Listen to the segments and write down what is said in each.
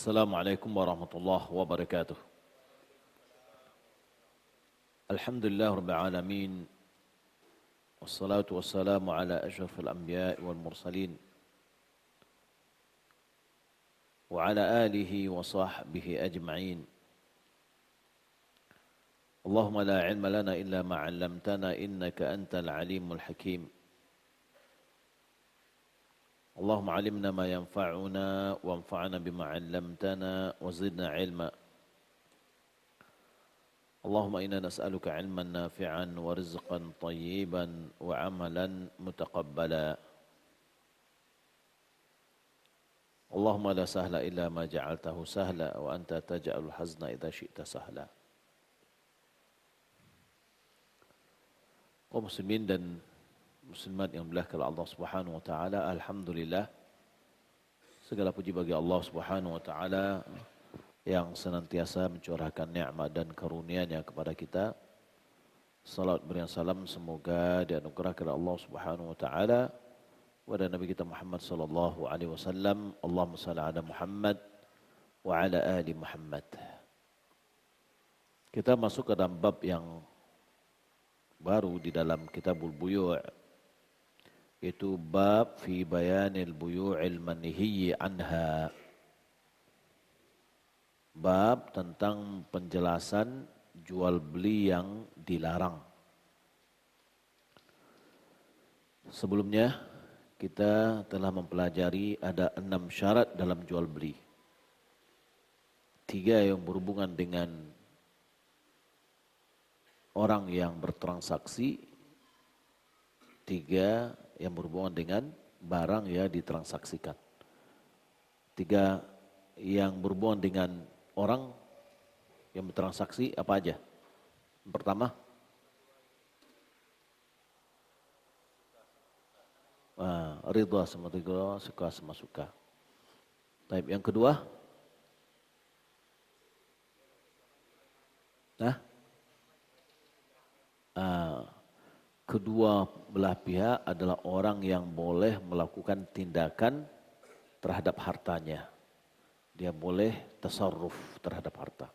Assalamualaikum warahmatullahi wabarakatuh. Alhamdulillah rabbil alamin. Wassalatu wassalamu ala asyrafil anbiya'i wal mursalin wa ala alihi wa sahbihi ajma'in. Allahumma la ilma lana illa ma 'allamtana innaka antal alimul hakim. Allahumma 'allimna ma yanfa'una wanfa'na bima 'allamtana wa zidna 'ilma. Allahumma inna nas'aluka 'ilman nafi'an wa rizqan tayyiban wa 'amalan mutaqabbala. Allahumma la sahla illa ma ja'altahu sahla wa anta taj'alul hazna idza syi'ta sahla. Kaum muslimin dan muslimat yang dimuliakan oleh Allah Subhanahu wa taala, alhamdulillah segala puji bagi Allah Subhanahu wa taala yang senantiasa mencurahkan nikmat dan karunia-Nya kepada kita. Salawat berian salam semoga dianugerahkan oleh Allah Subhanahu wa taala kepada Nabi kita Muhammad sallallahu alaihi wasallam. Allahumma shalli ala Muhammad wa ala ali Muhammad. Kita masuk ke dalam bab yang baru di dalam Kitabul Buyu', yaitu bab fi bayanil buyu'il manhiyyi anha. Bab tentang penjelasan jual beli yang dilarang. Sebelumnya kita telah mempelajari ada 6 syarat dalam jual beli. 3 yang berhubungan dengan orang yang bertransaksi, 3 yang berhubungan dengan barang yang ditransaksikan. 3 yang berhubungan dengan orang yang bertransaksi apa aja? Yang pertama, ridha sama ridha, suka sama suka. Baik, yang kedua, kedua belah pihak adalah orang yang boleh melakukan tindakan terhadap hartanya. Dia boleh tasarruf terhadap harta.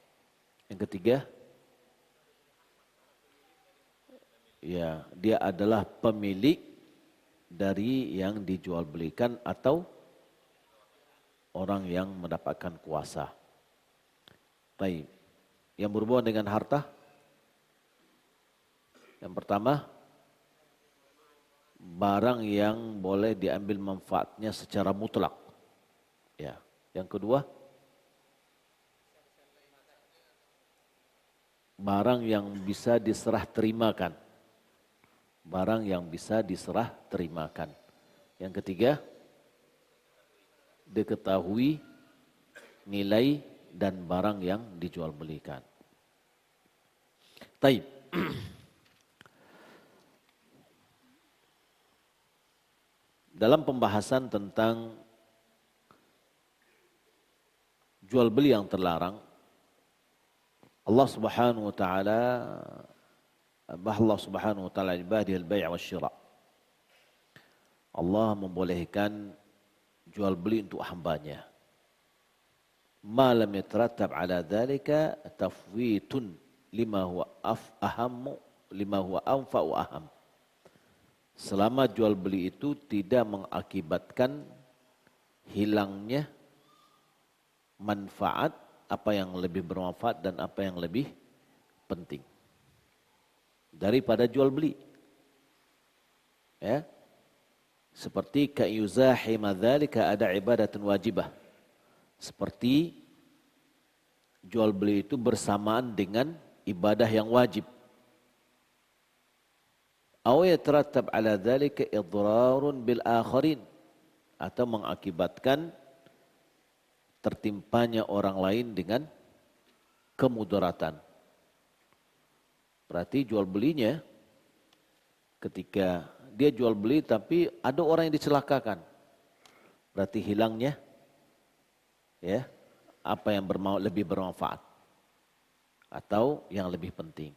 Yang ketiga, ya, dia adalah pemilik dari yang dijual belikan atau orang yang mendapatkan kuasa. Baik. Yang berhubungan dengan harta, yang pertama, barang yang boleh diambil manfaatnya secara mutlak. Ya. Yang kedua, barang yang bisa diserah terimakan. Barang yang bisa diserah terimakan. Yang ketiga, diketahui nilai dan barang yang dijual belikan. Taib. Dalam pembahasan tentang jual beli yang terlarang, Allah Subhanahu wa taala ibadihil bai' wasyira'. Allah membolehkan jual beli untuk hambanya. Ma lam yatarattab ala dzalika tafwitun lima huwa anfa wa aham. Selama jual beli itu tidak mengakibatkan hilangnya manfaat, apa yang lebih bermanfaat dan apa yang lebih penting daripada jual beli. Ya. Seperti kayuzahima dzalika ada ibadatun wajibah. Seperti jual beli itu bersamaan dengan ibadah yang wajib. Aw yatarattab ala dzalika idrarun bil akharin, atau mengakibatkan tertimpanya orang lain dengan kemudaratan. Berarti jual belinya, ketika dia jual beli tapi ada orang yang dicelakakan, berarti hilangnya ya apa yang lebih bermanfaat atau yang lebih penting.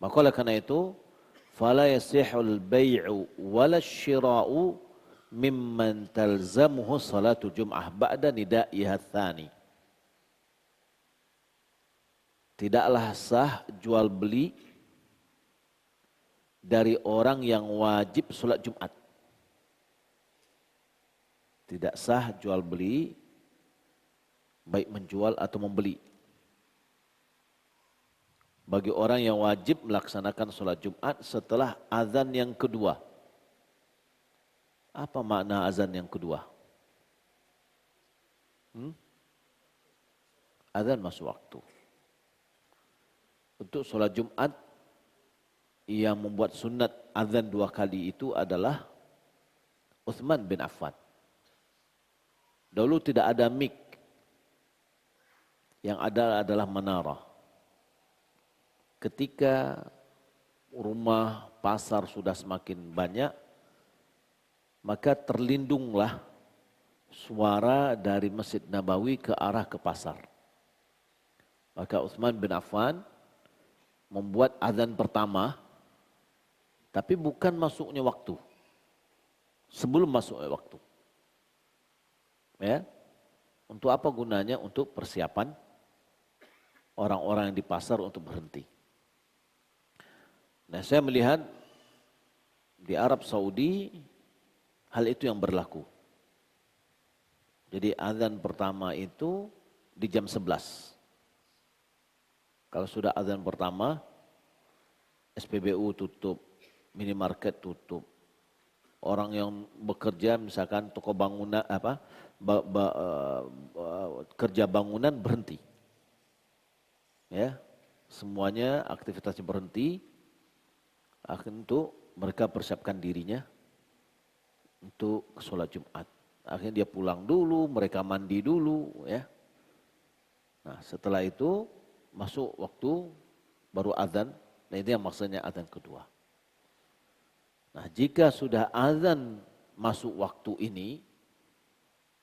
Maka oleh karena itu, fala yasihul bai'u wala syira'u mimman talzamuhu salatu jum'ah ba'da nida'iha tsani. Tidaklah sah jual beli dari orang yang wajib salat Jumat. Tidak sah jual beli baik menjual atau membeli bagi orang yang wajib melaksanakan salat Jumat setelah azan yang kedua. Apa makna azan yang kedua? Azan masuk waktu. Untuk salat Jumat yang membuat sunat azan 2 kali itu adalah Uthman bin Affan. Dahulu tidak ada mik. Yang ada adalah menara. Ketika rumah, pasar sudah semakin banyak, maka terlindunglah suara dari Masjid Nabawi ke arah ke pasar. Maka Uthman bin Affan membuat azan pertama, tapi bukan masuknya waktu. Sebelum masuknya waktu. Ya, untuk apa gunanya? Untuk persiapan orang-orang yang di pasar untuk berhenti. Nah, saya melihat di Arab Saudi hal itu yang berlaku. Jadi azan pertama itu di jam 11. Kalau sudah azan pertama, SPBU tutup, minimarket tutup. Orang yang bekerja misalkan toko bangunan kerja bangunan berhenti. Ya. Semuanya aktivitasnya berhenti. Untuk mereka persiapkan dirinya untuk sholat Jumat. Akhirnya dia pulang dulu, mereka mandi dulu, ya. Nah, setelah itu masuk waktu baru azan. Nah, itu yang maksudnya azan kedua. Nah, jika sudah azan masuk waktu ini,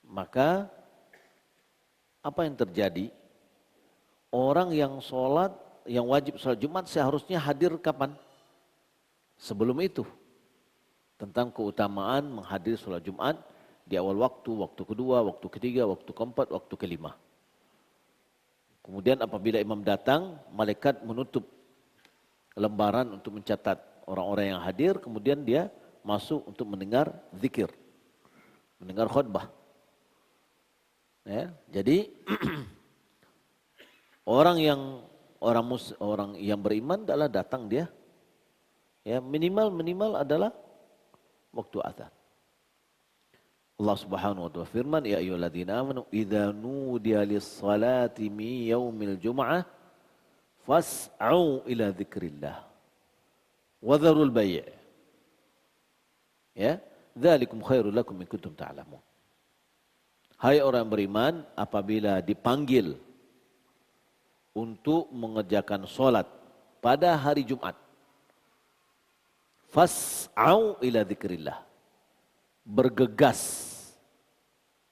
maka apa yang terjadi? Orang yang sholat, yang wajib sholat Jumat seharusnya hadir kapan? Sebelum itu. Tentang keutamaan menghadiri sholat Jumat di awal waktu, waktu kedua, waktu ketiga, waktu keempat, waktu kelima. Kemudian apabila imam datang, malaikat menutup lembaran untuk mencatat orang-orang yang hadir, kemudian dia masuk untuk mendengar zikir, mendengar khutbah. Ya, jadi orang yang beriman adalah datang dia, ya minimal adalah waktu azan. Allah Subhanahu wa ta'ala firman, ya ayyuhalladzina amanu idza nudiya lis-salati min yaumil jum'ah fas'au ila dzikrillah wa dzarul bai'. Ya, dzalikum khairul lakum in kuntum ta'lamun. Hai orang beriman, apabila dipanggil untuk mengerjakan solat pada hari Jumat, fas'au ila dzikrillah, bergegas,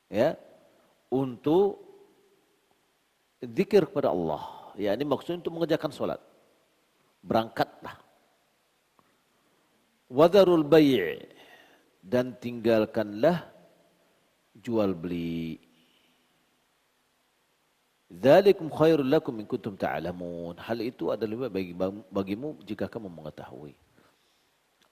ya, untuk zikir kepada Allah. Ya, ini maksudnya untuk mengerjakan solat. Berangkatlah. Wadharul bai', dan tinggalkanlah jual beli. Dzalikum khairul lakum in kuntum ta'lamun. Hal itu adalah lebih baik bagimu jika kamu mengetahui.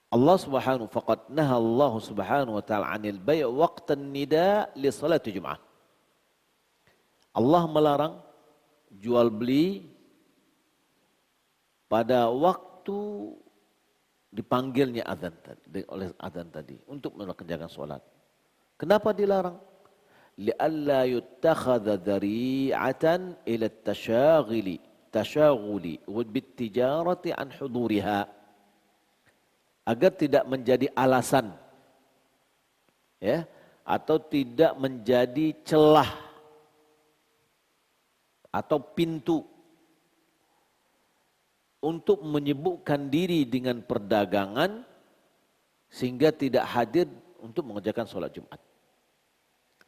Allah Subhanahu faqad naha Allah Subhanahu wa ta'ala 'anil bai' waqtan nida' li salati Jum'ah. Allah melarang jual beli pada waktu dipanggilnya azan oleh azan tadi untuk mengerjakan salat. Kenapa dilarang? Li'alla yuttakhadha dhari'atan ila tashaghuli wa bitijarati an huduriha, agar tidak menjadi alasan, ya, atau tidak menjadi celah atau pintu untuk menyibukkan diri dengan perdagangan sehingga tidak hadir untuk mengerjakan sholat Jumat.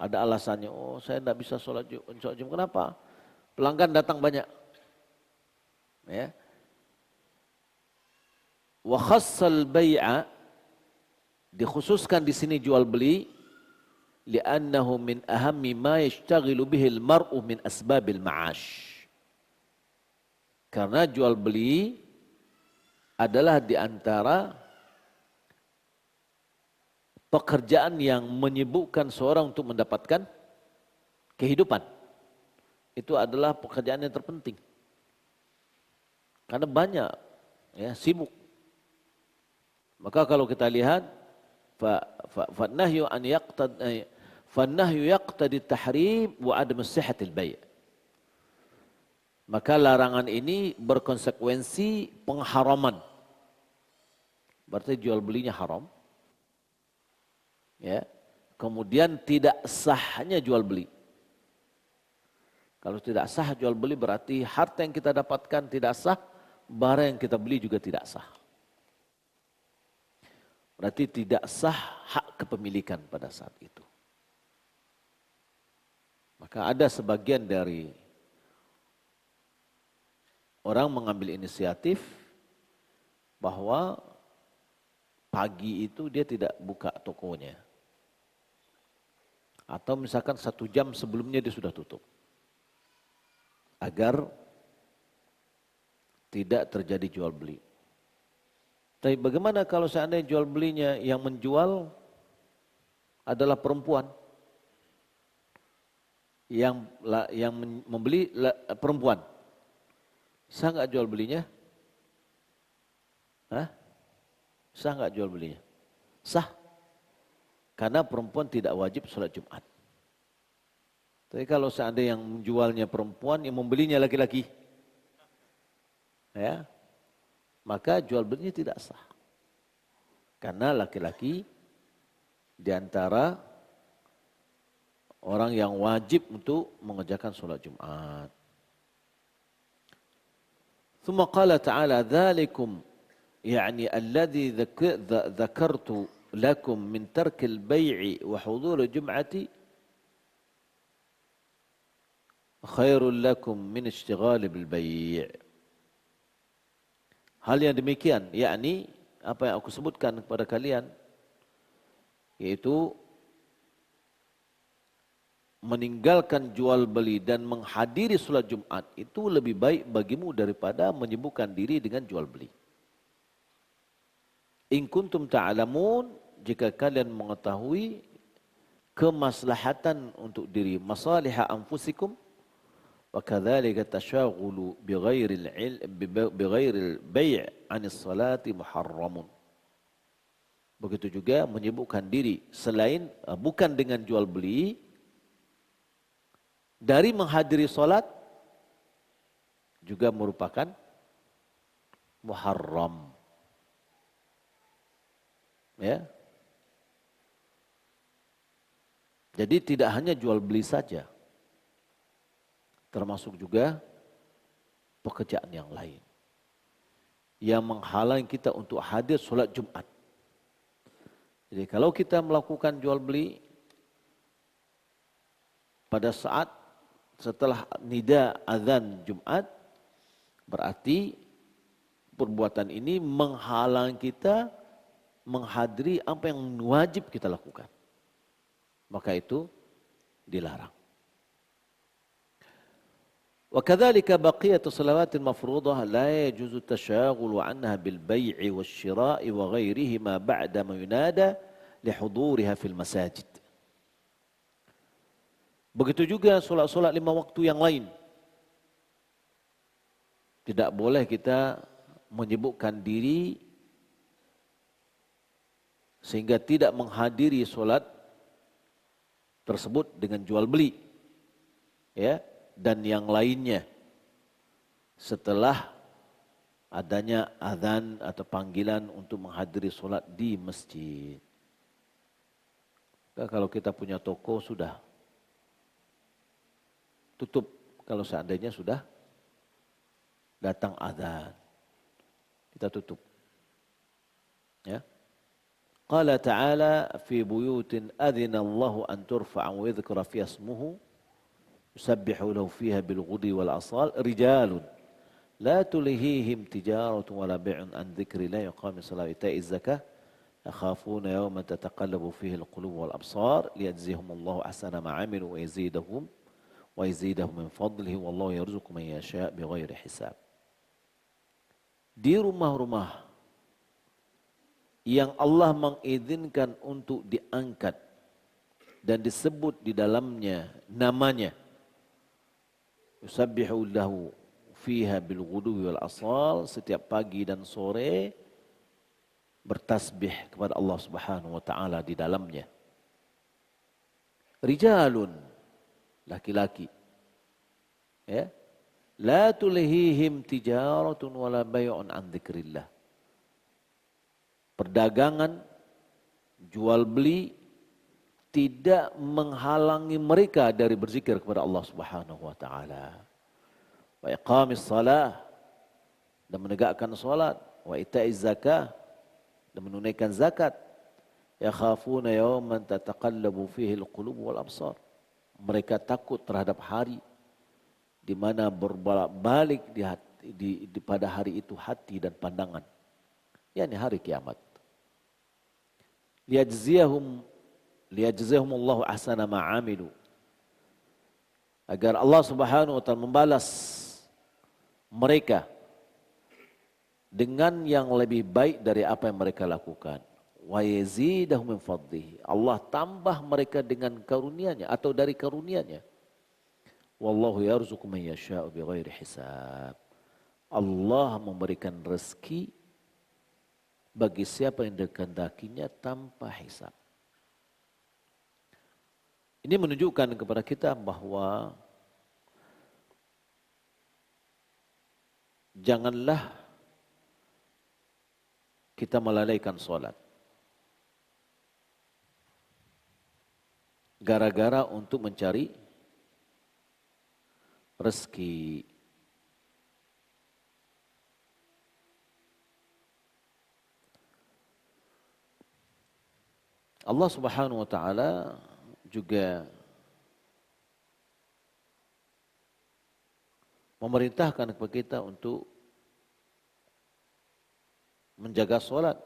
Ada alasannya, oh saya tidak bisa sholat Jumat. Kenapa? Pelanggan datang banyak. Ya. Wa khassal bai'a Dikhususkan di sini jual beli li'annahu min ahammi ma yashtaghilu bihi al-mar'u min asbabil ma'ash. Karena jual beli adalah di antara pekerjaan yang menyibukkan seorang untuk mendapatkan kehidupan. Itu adalah pekerjaan yang terpenting. Karena banyak ya sibuk. Maka kalau kita lihat فَالنَّهْيُ يَقْتَدِ التَّحْرِيمِ وَعَدْمُ الصِّحَةِ الْبَيْعِ. Maka larangan ini berkonsekuensi pengharaman. Berarti jual belinya haram. Ya. Kemudian tidak sahnya jual beli. Kalau tidak sah jual beli berarti harta yang kita dapatkan tidak sah, barang yang kita beli juga tidak sah. Berarti tidak sah hak kepemilikan pada saat itu. Maka ada sebagian dari orang mengambil inisiatif bahwa pagi itu dia tidak buka tokonya. Atau misalkan 1 jam sebelumnya dia sudah tutup. Agar tidak terjadi jual beli. Tapi bagaimana kalau seandainya jual belinya yang menjual adalah perempuan? Yang membeli perempuan. Sah nggak jual belinya? Hah? Sah nggak jual belinya? Sah. Karena perempuan tidak wajib sholat Jumat. Tapi kalau seandainya yang menjualnya perempuan, yang membelinya laki-laki, ya, maka jual belinya tidak sah. Karena laki-laki di antara orang yang wajib untuk mengerjakan sholat Jumat. ثم قال تعالى ذلكم يعني الذي ذكرت لكم من ترك البيع وحضور الجمعة خير لكم من اشتغال بالبيع. Hal yang demikian, yakni apa yang aku sebutkan kepada kalian, yaitu meninggalkan jual beli dan menghadiri sholat Jumat itu lebih baik bagimu daripada menyibukkan diri dengan jual beli. In kuntum ta'lamun, jika kalian mengetahui kemaslahatan untuk diri, masalihah anfusikum, wa kadzalika tasyaghulu bighairil bai' 'anis salati muharramun. Begitu juga menyibukkan diri selain bukan dengan jual beli dari menghadiri salat juga merupakan muharram. Ya. Jadi tidak hanya jual beli saja. Termasuk juga pekerjaan yang lain. Yang menghalangi kita untuk hadir sholat Jumat. Jadi kalau kita melakukan jual beli pada saat setelah nida azan Jumat, berarti perbuatan ini menghalangi kita menghadiri apa yang wajib kita lakukan. Maka itu dilarang. وكذلك بقية الصلوات المفروضة لا يجوز التشاغل عنها بالبيع والشراء وغيرهما بعدما ينادى لحضورها في المساجد. Begitu juga solat-solat 5 waktu yang lain. Tidak boleh kita menyibukkan diri sehingga tidak menghadiri solat tersebut dengan jual beli. Ya, dan yang lainnya setelah adanya azan atau panggilan untuk menghadiri solat di masjid. Kalau kita punya toko sudah tutup kalau seandainya sudah datang azan. Kita tutup. Ya. Qala ta'ala fi buyutin adzina Allahu an turfa'a wa yudhkara fiha ismuhu yusabbihu lahu fiha bil ghudwi wal asal rijalun la tulhihim tijaratun wala bai'un an dzikrillah yuqamis salati ita'iz zakah yakhafuna yawman tataqallabu fihi al-qulub wal absar liyajziyahumullahu ahsana ma 'amilu wa yazidahum min fadlihi wallahu yarzuqu man yasha' bighairi hisab. Di rumah-rumah yang Allah mengizinkan untuk diangkat dan disebut di dalamnya namanya, yusabbihu lahu fiha bil ghuduwi wal asal, setiap pagi dan sore bertasbih kepada Allah Subhanahu wa taala di dalamnya. Rijalun, laki-laki, ya, la tulhihim tijaratun wala bay'un an dzikrillah. Perdagangan, jual beli tidak menghalangi mereka dari berzikir kepada Allah Subhanahu wa taala. Wa iqamis shalah, dan menegakkan salat, wa ita'iz zakah, dan menunaikan zakat. Yakhafuna yawman tataqallabu fihi al-qulub wal absar. Mereka takut terhadap hari di mana berbolak-balik pada hari itu hati dan pandangan, yakni hari kiamat. Liyajziyahumullahu ahsana ma 'amilu, agar Allah Subhanahu wa taala membalas mereka dengan yang lebih baik dari apa yang mereka lakukan. Wa yazidahum min fadlihi, Allah tambah mereka dengan karunia-Nya atau dari karunia-Nya. Wallahu yarzuqu man yasha'u bighairi hisab. Allah memberikan rezeki bagi siapa yang dikehendakinya tanpa hisab. Ini menunjukkan kepada kita bahwa janganlah kita melalaikan sholat gara-gara untuk mencari rezeki. Allah Subhanahu wa taala juga memerintahkan kepada kita untuk menjaga sholat.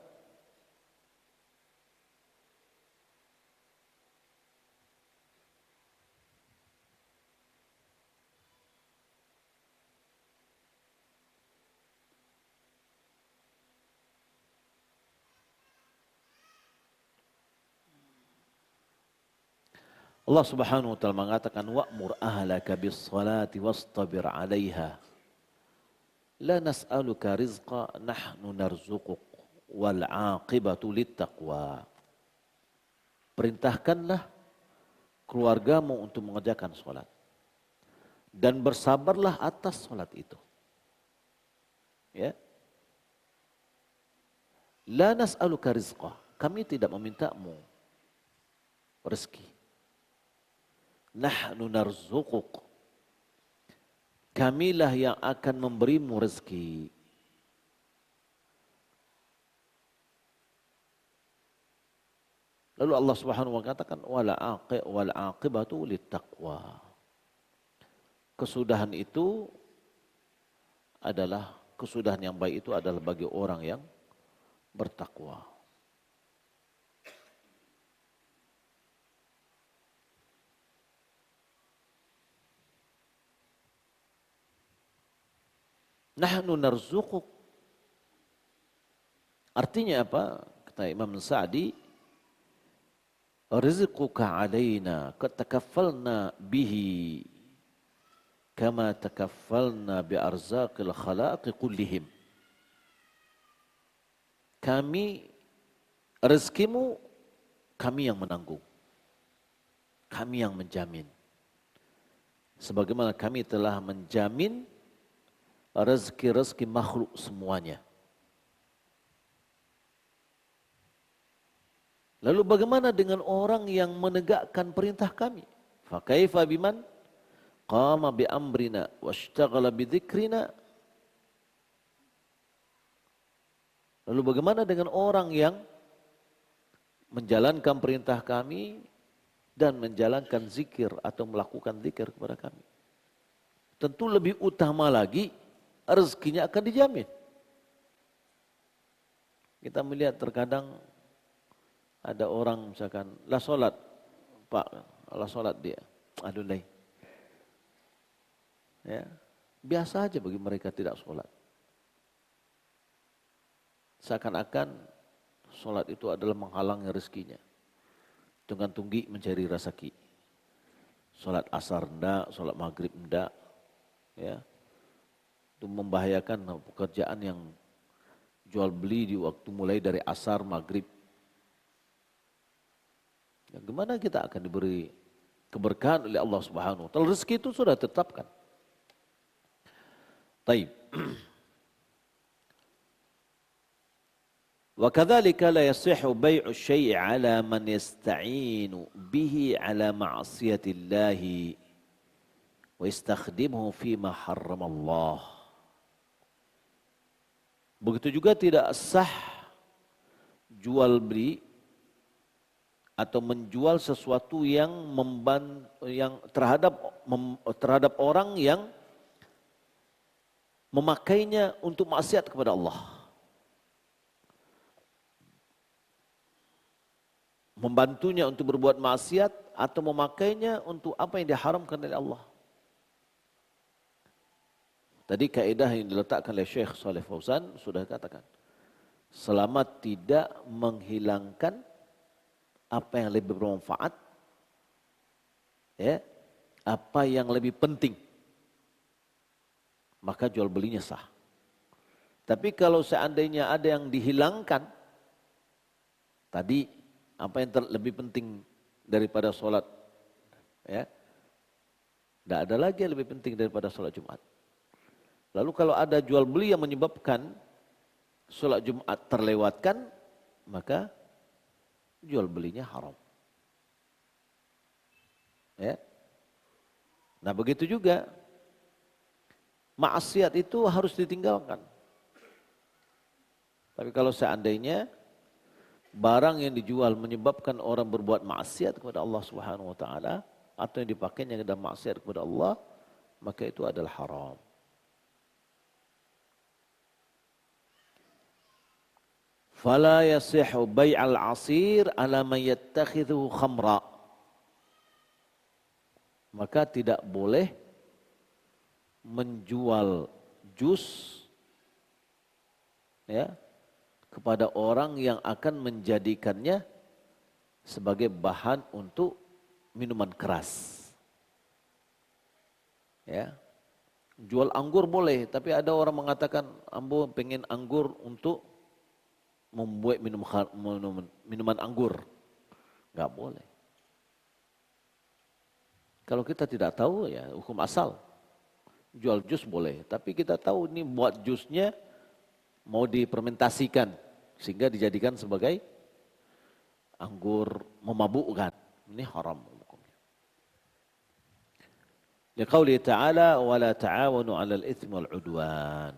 Allah Subhanahu wa taala mengatakan wa'mur ahlaka bis-salati wastabir 'alaiha la nas'aluka rizqa nahnu narzuquk wal 'aqibatu littaqwa. Perintahkanlah keluargamu untuk mengerjakan salat dan bersabarlah atas salat itu. Ya. La nas'aluka rizqa, kami tidak memintamu rezeki. Nahnu narzuquk, kamilah yang akan memberimu rezeki. Lalu Allah Subhanahu wa taala katakan wal aqibatu littaqwa. Kesudahan itu adalah kesudahan yang baik itu adalah bagi orang yang bertakwa. Nahnu narzuquk. Artinya apa? Kata Imam Sa'di, rizquka alaina katakaffalna bihi kama takaffalna bi arzaqil khalaqi kullihim. Kami, rezekimu kami yang menanggung, kami yang menjamin. Sebagaimana kami telah menjamin rezeki-rezeki makhluk semuanya. Lalu bagaimana dengan orang yang menegakkan perintah kami? Fa kaifa biman qama bi amrina washtaghala bi dzikrina. Lalu bagaimana dengan orang yang menjalankan perintah kami dan menjalankan zikir atau melakukan zikir kepada kami? Tentu lebih utama lagi rezekinya akan dijamin. Kita melihat terkadang Ada orang misalkan, lah solat Pak, lah solat dia. Aduh lay. Ya, biasa aja bagi mereka tidak solat. Seakan-akan solat itu adalah menghalangi rezekinya. Dengan tunggi mencari rezeki. Solat asar enggak, solat maghrib enggak. Ya, itu membahayakan pekerjaan yang jual beli di waktu mulai dari asar, maghrib. Ya, gimana kita akan diberi keberkahan oleh Allah Subhanahu wa taala? Rezeki itu sudah ditetapkan. Taib. Wa kadzalika la yasihhu bai'u syai' 'ala man yasta'inu bihi 'ala ma'siyatillah wa yastakhdimuhu fi ma harrama Allah. Begitu juga tidak sah jual beli atau menjual sesuatu yang terhadap orang yang memakainya untuk maksiat kepada Allah. Membantunya untuk berbuat maksiat atau memakainya untuk apa yang diharamkan oleh Allah. Tadi kaidah yang diletakkan oleh Syekh Shalih Fauzan sudah katakan. Selama tidak menghilangkan apa yang lebih bermanfaat, ya, apa yang lebih penting, maka jual belinya sah. Tapi kalau seandainya ada yang dihilangkan, tadi apa yang lebih penting daripada sholat, ya, tidak ada lagi yang lebih penting daripada sholat Jumat. Lalu kalau ada jual beli yang menyebabkan sholat Jumat terlewatkan, maka jual belinya haram. Ya. Nah begitu juga maksiat itu harus ditinggalkan. Tapi kalau seandainya barang yang dijual menyebabkan orang berbuat maksiat kepada Allah Subhanahu wa taala atau yang dipakainya dalam maksiat kepada Allah, maka itu adalah haram. Fala yasihhu bai'al 'asir 'ala man yattakhidhu khamra. Maka tidak boleh menjual jus, ya, kepada orang yang akan menjadikannya sebagai bahan untuk minuman keras. Ya. Jual anggur boleh, tapi ada orang mengatakan ambo pengen anggur untuk membuat minuman anggur. Enggak boleh. Kalau kita tidak tahu ya hukum asal. Jual jus boleh, tapi kita tahu ini buat jusnya mau difermentasikan sehingga dijadikan sebagai anggur memabukkan. Ini haram hukumnya. Liqauli ta'ala wa la ta'awanu 'alal itsmi wal 'udwan.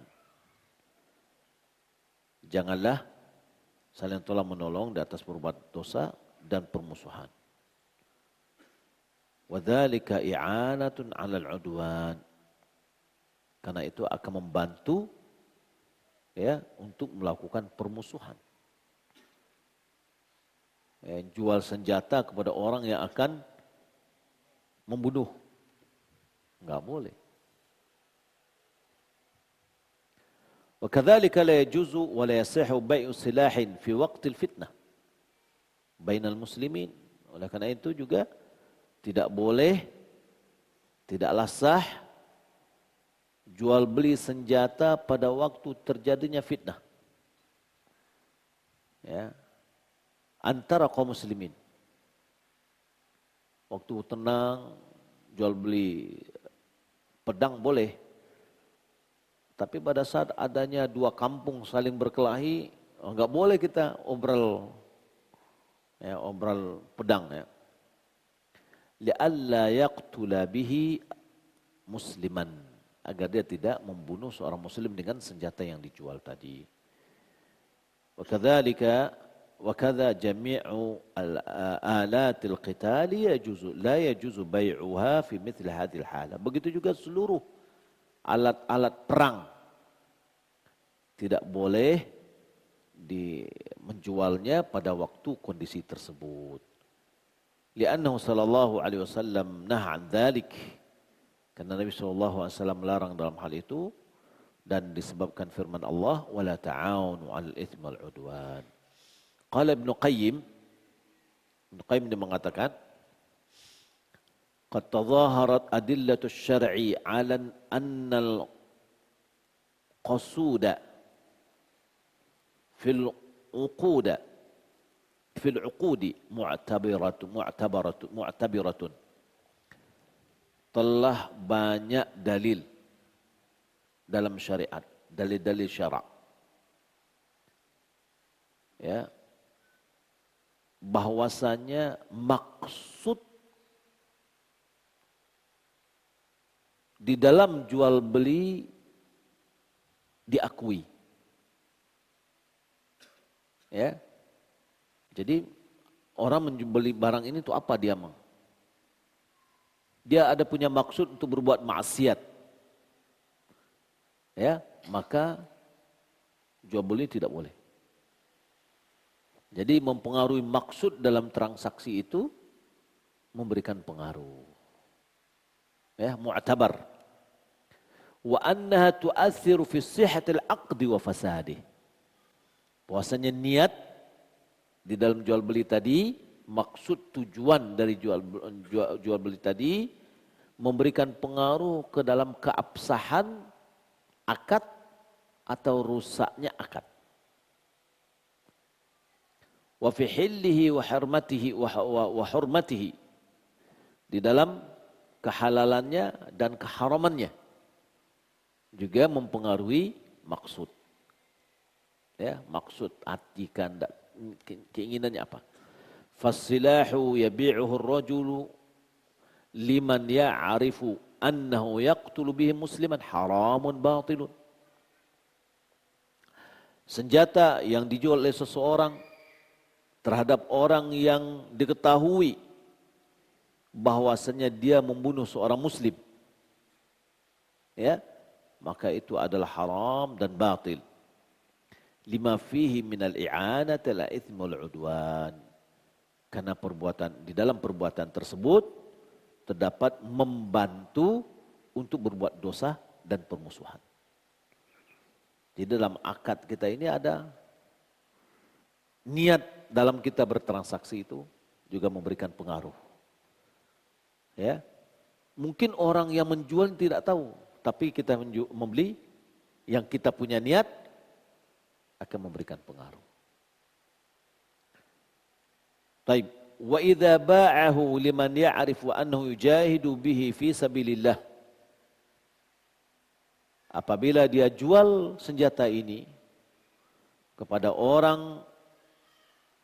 Janganlah saling tolong menolong di atas berbuat dosa dan permusuhan. Wa dzalika i'anatun 'alal 'udwan. Karena itu akan membantu, ya, untuk melakukan permusuhan. Ya, jual senjata kepada orang yang akan membunuh. Enggak boleh. Wa kadzalika la yajuzu wa la yasihu bai'u silahin fi waqtil fitnah bainal muslimin. Oleh karena itu juga tidak boleh, tidaklah sah jual beli senjata pada waktu terjadinya fitnah, ya, antara kaum muslimin. Waktu tenang jual beli pedang boleh, tapi pada saat adanya dua kampung saling berkelahi, enggak boleh kita obral, ya, obral pedang, ya. Li'alla yaqtula bihi musliman, agar dia tidak membunuh seorang muslim dengan senjata yang dijual tadi. Wa kadza jami'u al-alatil qitali la yajuzu bai'uha fi mithli hadhil halah. Begitu juga seluruh alat-alat perang tidak boleh menjualnya pada waktu kondisi tersebut. Li'annahu sallallahu alaihi wasallam naha 'an dzalik. Karena Nabi sallallahu alaihi wasallam melarang dalam hal itu dan disebabkan firman Allah wala ta'awunu 'alal itsmi wal 'udwan. Qala Ibnu Qayyim dia mengatakan qad tadhaharat adillatu syar'i 'ala anna al-qasuda fil uqudi mu'tabiratun. Telah banyak dalil dalam syariat, dalil-dalil syara'. Ya. Bahwasanya maksud di dalam jual beli diakui. Ya. Jadi orang membeli barang ini tuh apa dia mau? Dia ada punya maksud untuk berbuat maksiat. Ya, maka jual beli tidak boleh. Jadi mempengaruhi maksud dalam transaksi itu memberikan pengaruh. Ya, mu'tabar. Wa annaha tu'athiru fi sihhatil 'aqdi wa fasadih. Bahwasanya niat di dalam jual beli tadi, maksud tujuan dari jual beli tadi memberikan pengaruh ke dalam keabsahan akad atau rusaknya akad. Wa fi hillihi wa hurmatihi, di dalam kehalalannya dan keharamannya juga mempengaruhi maksud. Ya, maksud hati kehendak keinginannya apa? Fasilahu yabi'uhu ar-rajulu liman ya'rifu annahu yaqtulu bihi musliman haramun batilun. Senjata yang dijual oleh seseorang terhadap orang yang diketahui bahwasanya dia membunuh seorang muslim, ya, maka itu adalah haram dan batil. Lima fihi minal i'anati la itsmul 'udwan. Karena di dalam perbuatan tersebut terdapat membantu untuk berbuat dosa dan permusuhan. Di dalam akad kita ini ada niat dalam kita bertransaksi itu juga memberikan pengaruh. Ya. Mungkin orang yang menjual tidak tahu, tapi kita membeli yang kita punya niat akan memberikan pengaruh. Taib. Wa idza ba'ahu liman ya'rifu annahu yujahidu bihi fi sabilillah. Apabila dia jual senjata ini kepada orang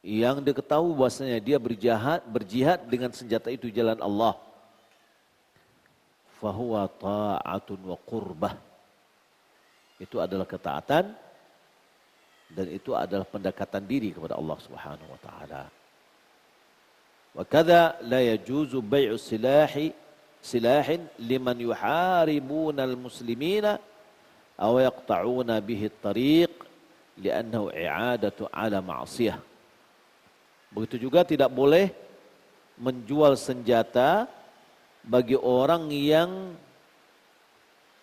yang diketahui bahwasanya dia berjihad dengan senjata itu jalan Allah, fahuwa ta'atun wa qurbah. Itu adalah ketaatan dan itu adalah pendekatan diri kepada Allah Subhanahu wa taala. Wa kadza la yajuzu bai'u silahin liman yuharibuna al-muslimina aw yaqta'una bihi at-tariq li'annahu i'adatu 'ala ma'siyah. Begitu juga tidak boleh menjual senjata bagi orang yang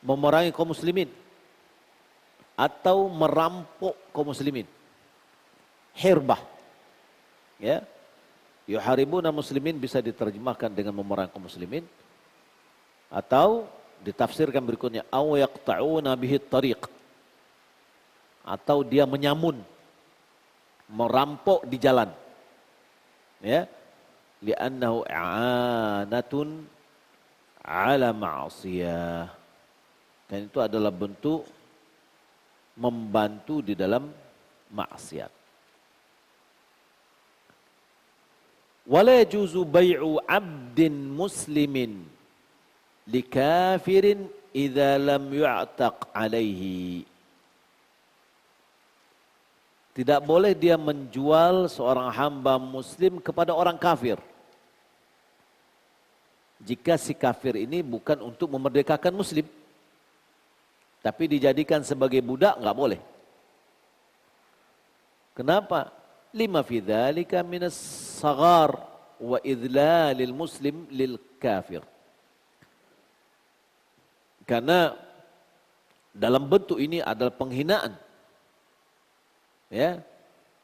memerangi kaum muslimin atau merampok kaum muslimin. Hirbah. Ya. Yuharibuna muslimin bisa diterjemahkan dengan memerangi kaum muslimin atau ditafsirkan berikutnya aw yaqta'una bihi tariq, atau dia menyamun, merampok di jalan. Ya. Li'annahu i'anatun 'ala ma'siyah. Dan itu adalah bentuk membantu di dalam maksiat. Wala yajuzu bai'u 'abdin muslimin likafirin idza lam yu'taq 'alaihi. Tidak boleh dia menjual seorang hamba muslim kepada orang kafir jika si kafir ini bukan untuk memerdekakan muslim, tapi dijadikan sebagai budak, nggak boleh. Kenapa? Lima fi dzalika minas saghar wa idlalil muslim lil kafir. Karena dalam bentuk ini adalah penghinaan, ya,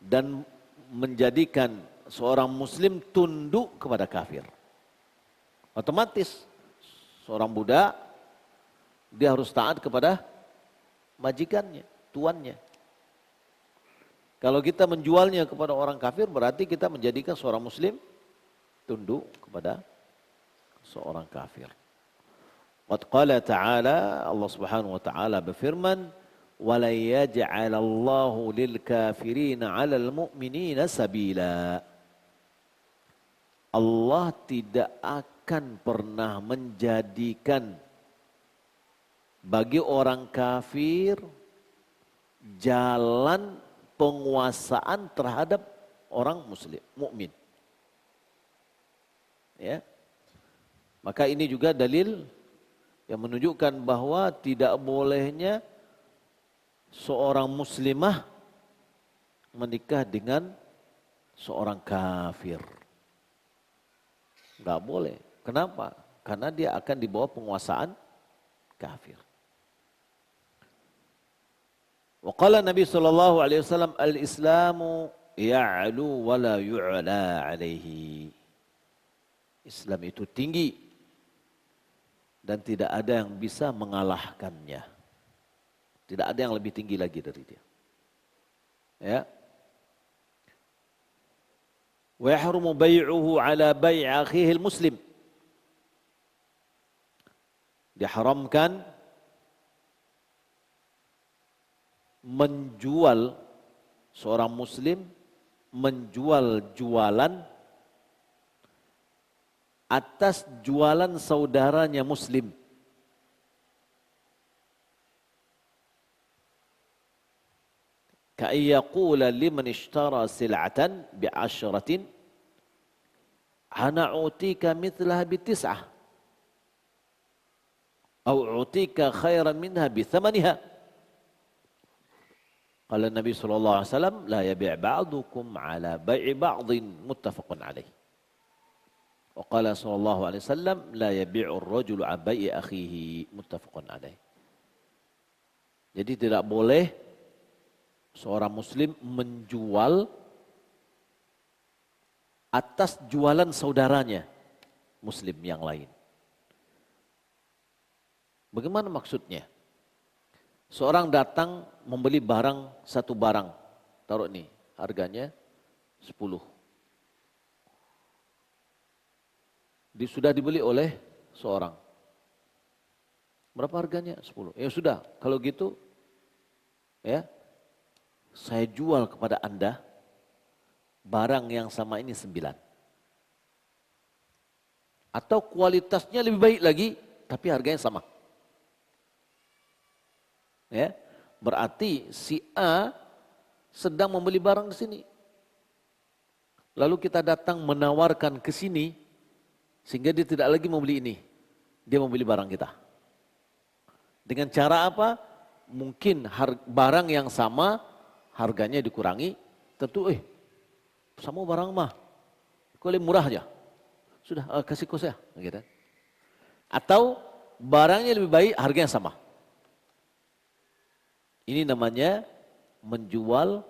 dan menjadikan seorang muslim tunduk kepada kafir. Otomatis seorang budak dia harus taat kepada majikannya, tuannya. Kalau kita menjualnya kepada orang kafir berarti kita menjadikan seorang muslim tunduk kepada seorang kafir. Qad qala ta'ala, Allah Subhanahu wa taala berfirman, "Wa la yaj'alallahu lil kafirina 'alal mu'minina sabila." Allah tidak akan pernah menjadikan bagi orang kafir jalan penguasaan terhadap orang muslim, mukmin. Ya. Maka ini juga dalil yang menunjukkan bahwa tidak bolehnya seorang muslimah menikah dengan seorang kafir. Enggak boleh. Kenapa? Karena dia akan dibawa penguasaan kafir. Wa qala Nabi sallallahu alaihi wasallam, al-Islamu ya'lu wa la yu'la alaihi. Islam itu tinggi dan tidak ada yang bisa mengalahkannya. Tidak ada yang lebih tinggi lagi dari dia. Ya. Wa yahrumu bai'uhu ala bai' akhihi al-muslim. Diharamkan menjual seorang muslim, menjual jualan atas jualan saudaranya muslim. Ka'ayyaqula liman ishtara sil'atan bi'ashratin ana utika mithlaha bitis'ah au utika khairan minha bithamaniha. Qala Nabi sallallahu alaihi wasallam, la yabi' ba'dukum ala bai'i ba'dhin, muttafaqun alaih. Wa qala sallallahu alaihi wasallam, la yabi'u ar-rajulu 'ala bai'i akhihi, muttafaqun alaih. Jadi tidak boleh seorang muslim menjual atas jualan saudaranya muslim yang lain. Bagaimana maksudnya? Seorang datang membeli satu barang, taruh nih, harganya 10. Sudah dibeli oleh seorang. Berapa harganya? 10. Ya sudah, kalau gitu, ya, saya jual kepada Anda barang yang sama ini 9. Atau kualitasnya lebih baik lagi, tapi harganya sama. Ya, berarti si A sedang membeli barang di sini. Lalu kita datang menawarkan ke sini sehingga dia tidak lagi membeli ini. Dia membeli barang kita. Dengan cara apa? Mungkin barang yang sama harganya dikurangi, tentu sama barang mah. Kok lebih murah aja. Sudah kasih kos ya, gitu. Atau barangnya lebih baik, harganya sama. Ini namanya menjual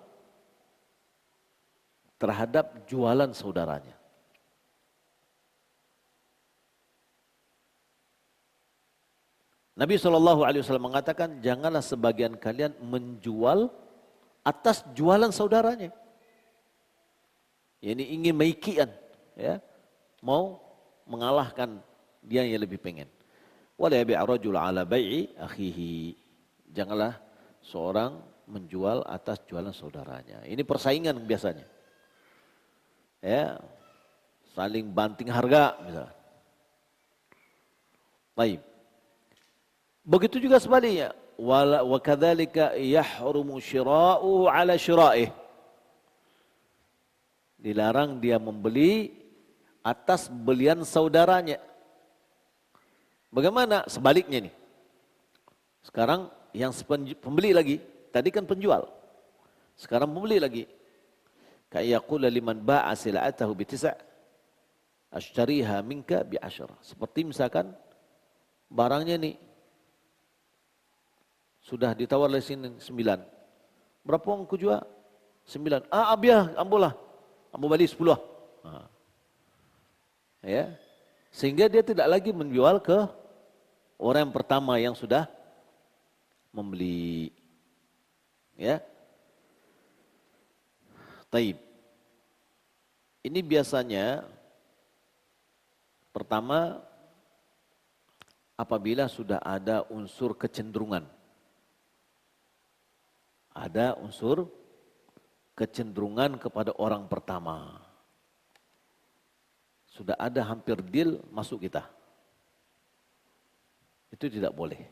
terhadap jualan saudaranya. Nabi SAW mengatakan, janganlah sebagian kalian menjual atas jualan saudaranya. Ini ingin maikian, ya, mau mengalahkan dia yang lebih pengen. Wala yabi'u rajul 'ala bai'i akhihi. Janganlah seorang menjual atas jualan saudaranya. Ini persaingan biasanya. Ya, saling banting harga misalnya. Baik. Begitu juga sebaliknya. Wa kadzalika yahrumu syira'uhu 'ala syira'ih. Dilarang dia membeli atas belian saudaranya. Bagaimana sebaliknya nih? Sekarang yang pembeli lagi, tadi kan penjual. Sekarang pembeli lagi. Ka'yaqula liman ba'a sil'atahu bi-9 ashtariha minka bi-10. Seperti misalkan barangnya nih sudah ditawar oleh sini 9. Berapa orang ku jual? 9. Abiah, ambolah. Ambo balik 10. Ya. Sehingga dia tidak lagi menjual ke orang yang pertama yang sudah membeli. Ya. Taib. Ini biasanya pertama apabila sudah ada unsur kecenderungan. Ada unsur kecenderungan kepada orang pertama. Sudah ada hampir deal masuk kita. Itu tidak boleh.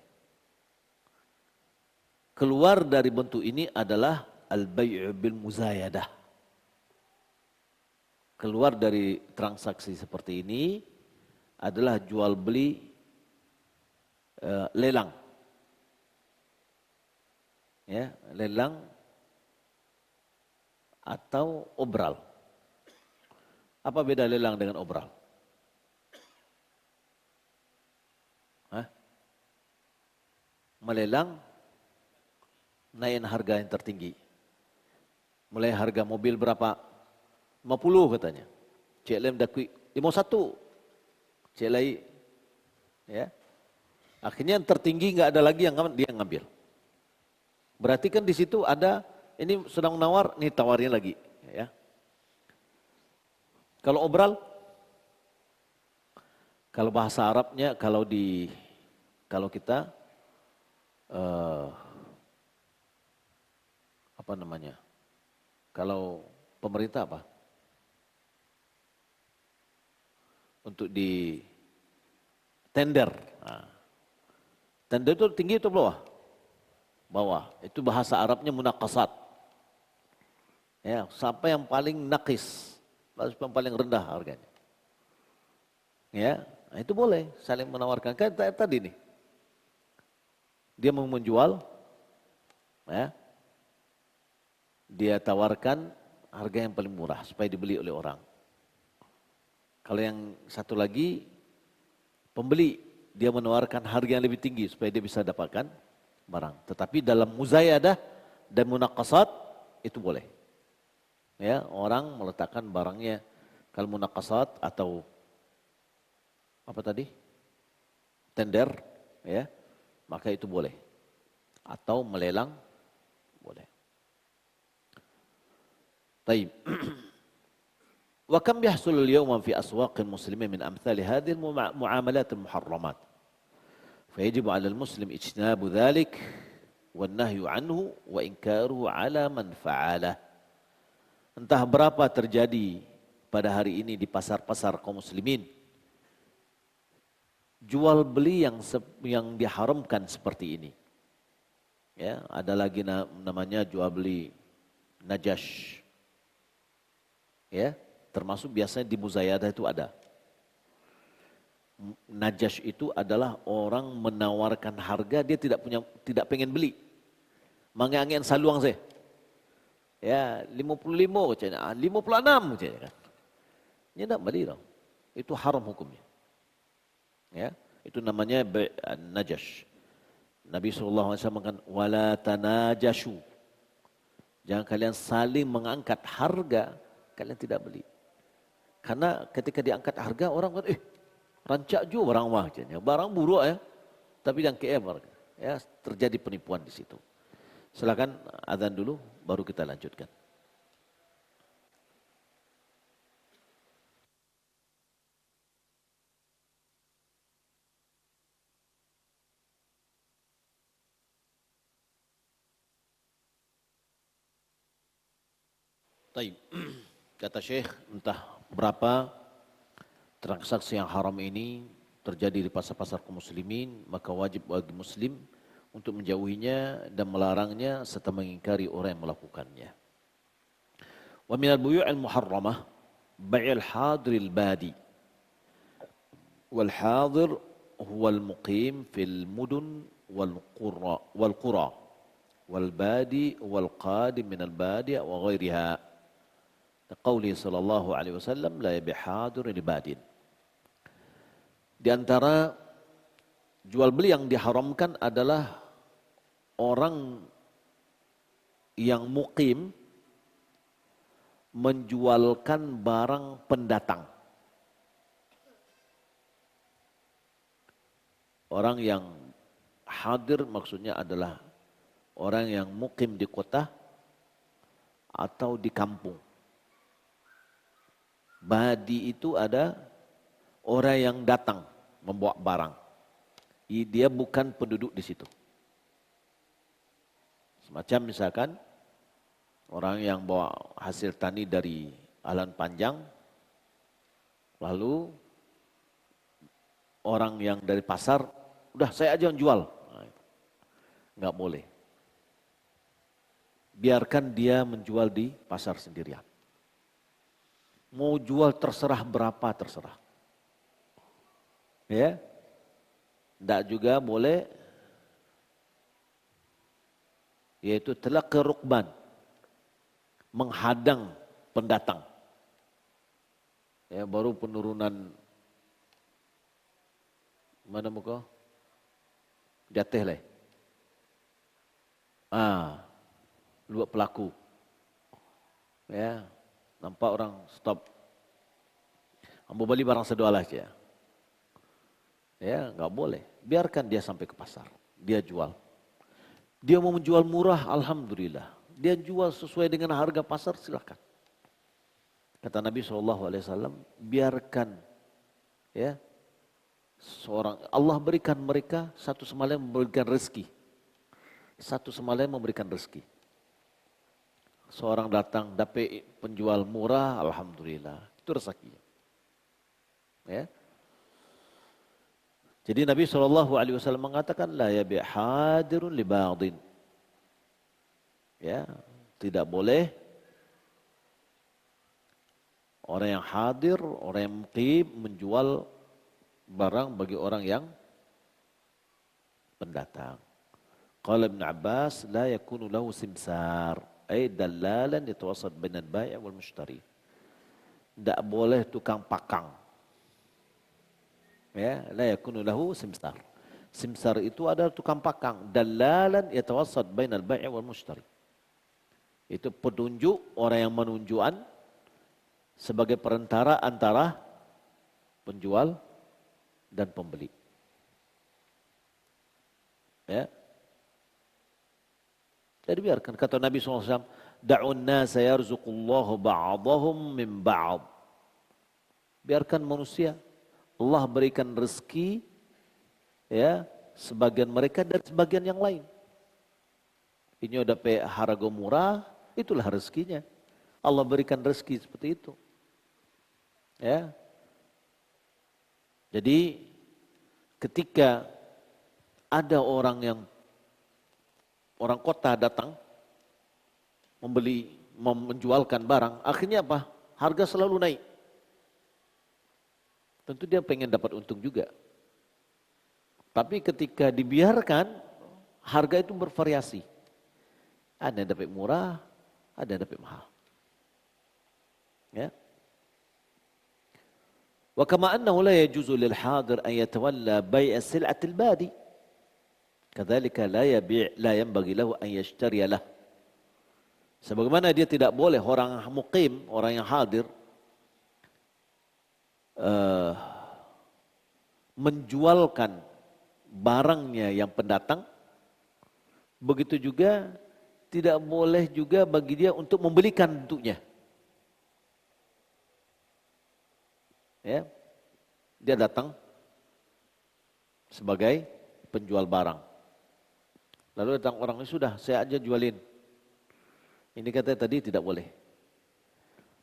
Keluar dari bentuk ini adalah al-bay' bil muzayadah. Keluar dari transaksi seperti ini adalah jual beli lelang. Ya, lelang atau obral. Apa beda lelang dengan obral? Melelang naikin harga yang tertinggi. Mulai harga mobil berapa? 50 katanya. Cik Lem dah kuih 51. Cik Lai, ya. Akhirnya yang tertinggi enggak ada lagi yang dia ngambil. Berarti kan di situ ada ini sedang menawar, nih tawarnya lagi, ya. Kalau obral, kalau bahasa Arabnya, kalau kita apa namanya? Kalau pemerintah apa? Untuk di tender. Nah, tender itu tinggi atau bawah? Bawah. Itu bahasa Arabnya munaqasat. Ya, sampai yang paling nakis, yang paling rendah harganya. Ya, nah itu boleh saling menawarkan. Kayak tadi nih, dia mau menjual, ya, dia tawarkan harga yang paling murah supaya dibeli oleh orang. Kalau yang satu lagi, pembeli, dia menawarkan harga yang lebih tinggi supaya dia bisa dapatkan barang. Tetapi dalam muzayadah dan munaqasat itu boleh. Ya, orang meletakkan barangnya, kalau munaqasat atau apa tadi? Tender, ya, maka itu boleh. Atau melelang boleh. Taib. Wa kam yahsul al-yawma fi aswaqil muslimin min amthali hadhihi al-muamalat al-muharramat. فيجب على المسلم اجتناب ذلك والنهي عنه وإنكاره على من فعله. Entah berapa terjadi pada hari ini di pasar-pasar kaum muslimin jual beli yang diharamkan seperti ini. Ya, ada lagi namanya jual beli najash. Ya, termasuk biasanya di muzayadah itu ada. Najash itu adalah orang menawarkan harga dia tidak pengen beli. Mangi-angin saluang saya. Ya, 55 macam 56 macam kan. Dia tak beli tau. Itu haram hukumnya. Ya, itu namanya najash. Nabi SAW mengatakan wala tanajashu. Jangan kalian saling mengangkat harga, kalian tidak beli. Karena ketika diangkat harga orang kata rancak juga barang mah macamnya. Barang buruk ya. Tapi yang KM ya terjadi penipuan di situ. Silakan azan dulu baru kita lanjutkan. Taib. Kata Syekh, entah berapa transaksi yang haram ini terjadi di pasar-pasar kaum muslimin, maka wajib bagi muslim untuk menjauhinya dan melarangnya serta mengingkari orang yang melakukannya. Wa minal buyu'il muharramah bai'ul hadiril badi. Wal hadir huwa al-muqim fil mudun wal qura wal badi wal qadim min al badi wa ghairiha. Qauli sallallahu alaihi wasallam la yabi' hadir li badin. Di antara jual beli yang diharamkan adalah orang yang mukim menjualkan barang pendatang. Orang yang hadir maksudnya adalah orang yang mukim di kota atau di kampung. Badi itu ada orang yang datang membawa barang. Dia bukan penduduk di situ. Semacam misalkan orang yang bawa hasil tani dari Alan Panjang, lalu orang yang dari pasar, udah saya aja yang jual. Enggak boleh. Biarkan dia menjual di pasar sendirian. Mau jual terserah berapa terserah. Ya. Enggak juga boleh, yaitu telaqi rukban, menghadang pendatang. Ya, baru penurunan mana muka? Jatuh lah. Dua pelaku. Ya, nampak orang stop. Ambil beli barang sedoalah aja. Ya, enggak boleh. Biarkan dia sampai ke pasar. Dia jual. Dia mau menjual murah, alhamdulillah. Dia jual sesuai dengan harga pasar, silakan. Kata Nabi SAW, biarkan ya seorang, Allah berikan mereka satu sama lain memberikan rezeki. Satu sama lain memberikan rezeki. Seorang datang dapat penjual murah, alhamdulillah. Itu rezeki. Ya. Jadi Nabi SAW mengatakan la yabi' hadirun li ba'din. Ya, tidak boleh orang yang hadir, orang yang muqim menjual barang bagi orang yang pendatang. Qala Ibn Abbas la yakunu lahu simsar, ay dallalan yatawassat bainal bai' wal mushtari. Tidak boleh tukang pakang. Ya, la yakunu lahu simsar. Simsar itu adalah tukang pakang, dallalan yatawassat bainal bai' wal mushtari. Itu petunjuk, orang yang menunjukan sebagai perantara antara penjual dan pembeli. Ya. Jadi biarkan, kata Nabi SAW, da'un nasa yarzuqullahu ba'dahum min ba'd. Biarkan manusia, Allah berikan rezeki ya sebagian mereka dan sebagian yang lain. Ini udah harga murah, itulah rezekinya. Allah berikan rezeki seperti itu. Ya. Jadi ketika ada orang kota datang menjualkan barang, akhirnya apa? Harga selalu naik. Tentu dia pengen dapat untung juga. Tapi ketika dibiarkan, harga itu bervariasi. Ada yang dapat murah, ada yang dapat mahal. Ya. Wa kama annahu la yajuzu lil hadir an yatawalla bai' as-sil'ati al-badi. Kadzalika la yanbaghi lahu an yashtariya lah. Sebagaimana dia tidak boleh orang muqim, orang yang hadir menjualkan barangnya yang pendatang, begitu juga tidak boleh juga bagi dia untuk membelikan untuknya. Ya, dia datang sebagai penjual barang. Lalu datang orang ini, sudah saya aja jualin. Ini kata tadi tidak boleh.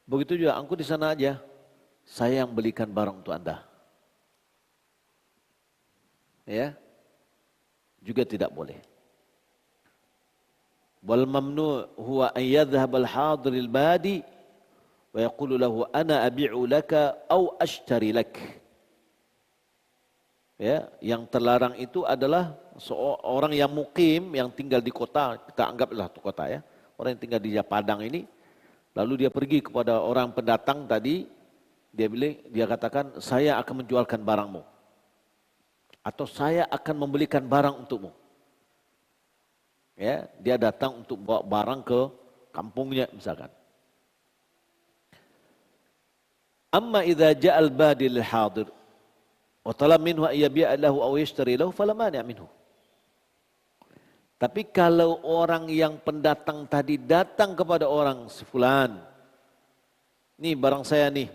Begitu juga, aku di sana aja, saya yang belikan barang untuk Anda. Ya, juga tidak boleh. Wal mamnu' huwa an yadhhab al-hadir al-badi wa yaqulu lahu ana abi'u laka aw ashtari lak. Ya, yang terlarang itu adalah seorang yang mukim, yang tinggal di kota, kita anggaplah itu kota ya. Orang yang tinggal di Padang ini, Lalu dia pergi kepada orang pendatang tadi, dia katakan, saya akan menjualkan barangmu. Atau saya akan membelikan barang untukmu. Ya, dia datang untuk bawa barang ke kampungnya misalkan. Amma idza ja'al badil hadir wa talab minhu ay yabi'a lahu aw yashtari lahu fala mani' minhu. Tapi kalau orang yang pendatang tadi datang kepada orang si fulan, nih barang saya nih,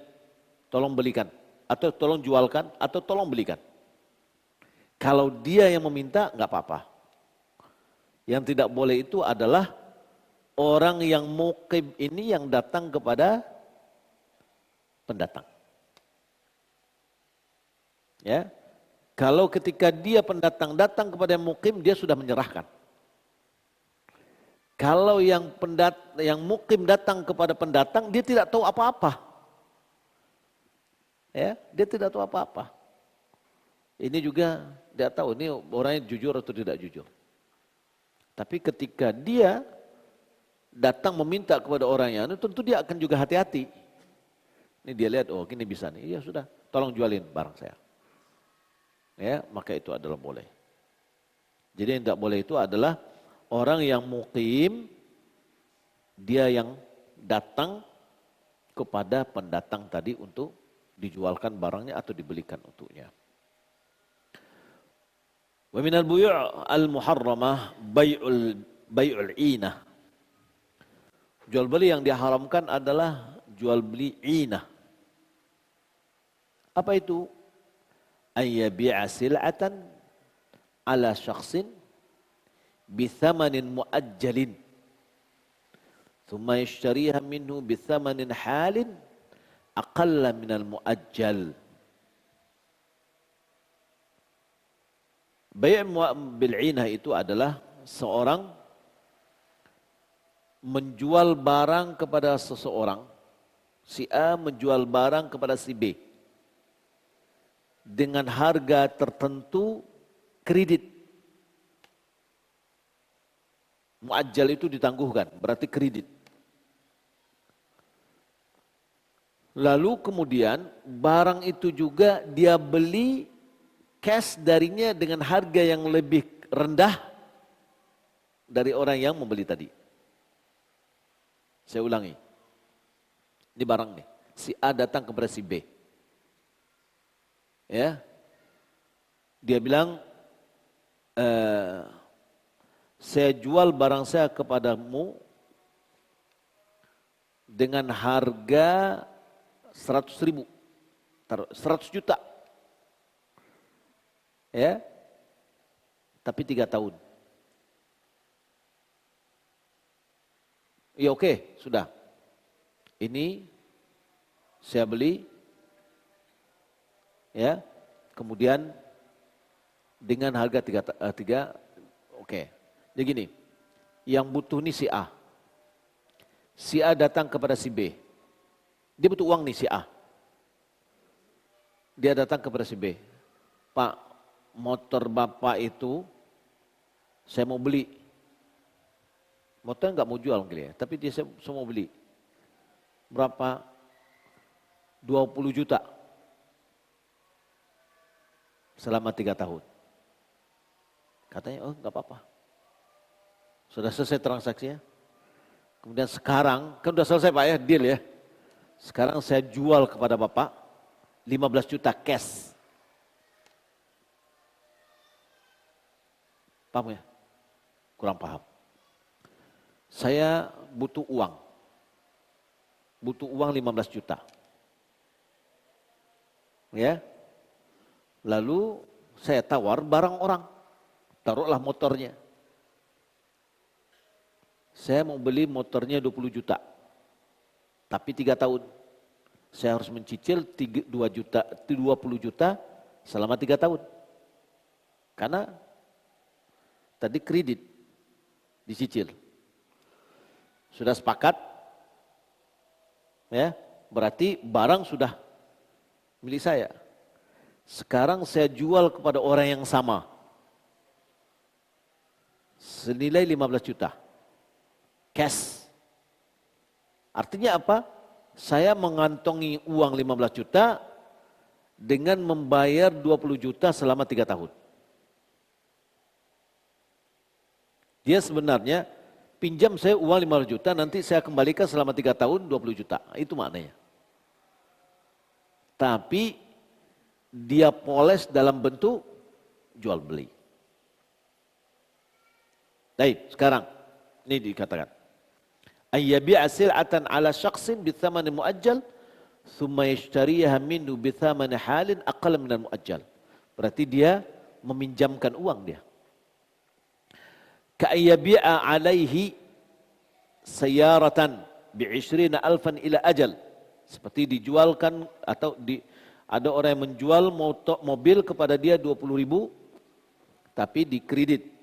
tolong belikan, atau tolong jualkan, atau tolong belikan. Kalau dia yang meminta, nggak apa-apa. Yang tidak boleh itu adalah orang yang muqim ini yang datang kepada pendatang. Ya, kalau ketika dia pendatang datang kepada muqim, dia sudah menyerahkan. Kalau yang muqim datang kepada pendatang, dia tidak tahu apa-apa. Ya, dia tidak tahu apa-apa. Ini juga dia tahu ini orangnya jujur atau tidak jujur. Tapi ketika dia datang meminta kepada orangnya, tentu dia akan juga hati-hati. Ini dia lihat, oh gini bisa nih, ya sudah, tolong jualin barang saya. Ya, maka itu adalah boleh. Jadi yang tidak boleh itu adalah orang yang muqim, dia yang datang kepada pendatang tadi untuk dijualkan barangnya atau dibelikan untuknya. Wa minal buyu' al-muharramah bai'ul inah. Jual beli yang diharamkan adalah jual beli inah. Apa itu? Ayyabi'a sil'atan ala syakhsin bithamanin muajjalin thumma yashtariha minhu bithamanin halin aqalla minal muajjal. Bai' bil'inah itu adalah seorang menjual barang kepada seseorang, si A menjual barang kepada si B dengan harga tertentu kredit. Muajjal itu ditangguhkan, berarti kredit. Lalu kemudian barang itu juga dia beli cash darinya dengan harga yang lebih rendah dari orang yang membeli tadi. Saya ulangi. Ini barang nih. Si A datang kepada si B. Ya. Dia bilang, saya jual barang saya kepadamu dengan harga 100.000, 100 juta. Ya, tapi 3 tahun. Ya oke, sudah. Ini saya beli, ya, kemudian dengan harga 3, oke. Jadi gini, yang butuh nih si A. Si A datang kepada si B. Dia butuh uang nih si A. Dia datang kepada si B. Pak, motor bapak itu saya mau beli. Motor nggak mau jual mungkin ya, tapi saya mau beli. Berapa? 20 juta. Selama 3 tahun. Katanya, oh nggak apa-apa. Sudah selesai transaksinya. Kemudian sekarang, kan sudah selesai Pak ya, deal ya. Sekarang saya jual kepada bapak 15 juta cash. Paham ya? Kurang paham. Saya butuh uang. Butuh uang 15 juta. Ya. Lalu saya tawar barang orang. Taruhlah motornya. Saya mau beli motornya 20 juta. Tapi 3 tahun. Saya harus mencicil 20 juta selama 3 tahun. Karena tadi kredit dicicil. Sudah sepakat? Ya, berarti barang sudah milik saya. Sekarang saya jual kepada orang yang sama. Senilai 15 juta. Cash. Artinya apa? Saya mengantongi uang 15 juta dengan membayar 20 juta selama 3 tahun. Dia sebenarnya pinjam saya uang 15 juta, nanti saya kembalikan selama 3 tahun 20 juta. Itu maknanya. Tapi dia poles dalam bentuk jual beli. Baik, sekarang ini dikatakan. Ayyabi'a sil'atan 'ala syakhsin bi thamani muajjal thumma yashtariha minhu bi thamani halin aqall min al-muajjal. Berarti dia meminjamkan uang dia. Ka ayyabi'a 'alaihi sayyaratan bi 20,000 ila ajal. Seperti dijualkan atau ada orang yang menjual mobil kepada dia 20.000 tapi di kredit.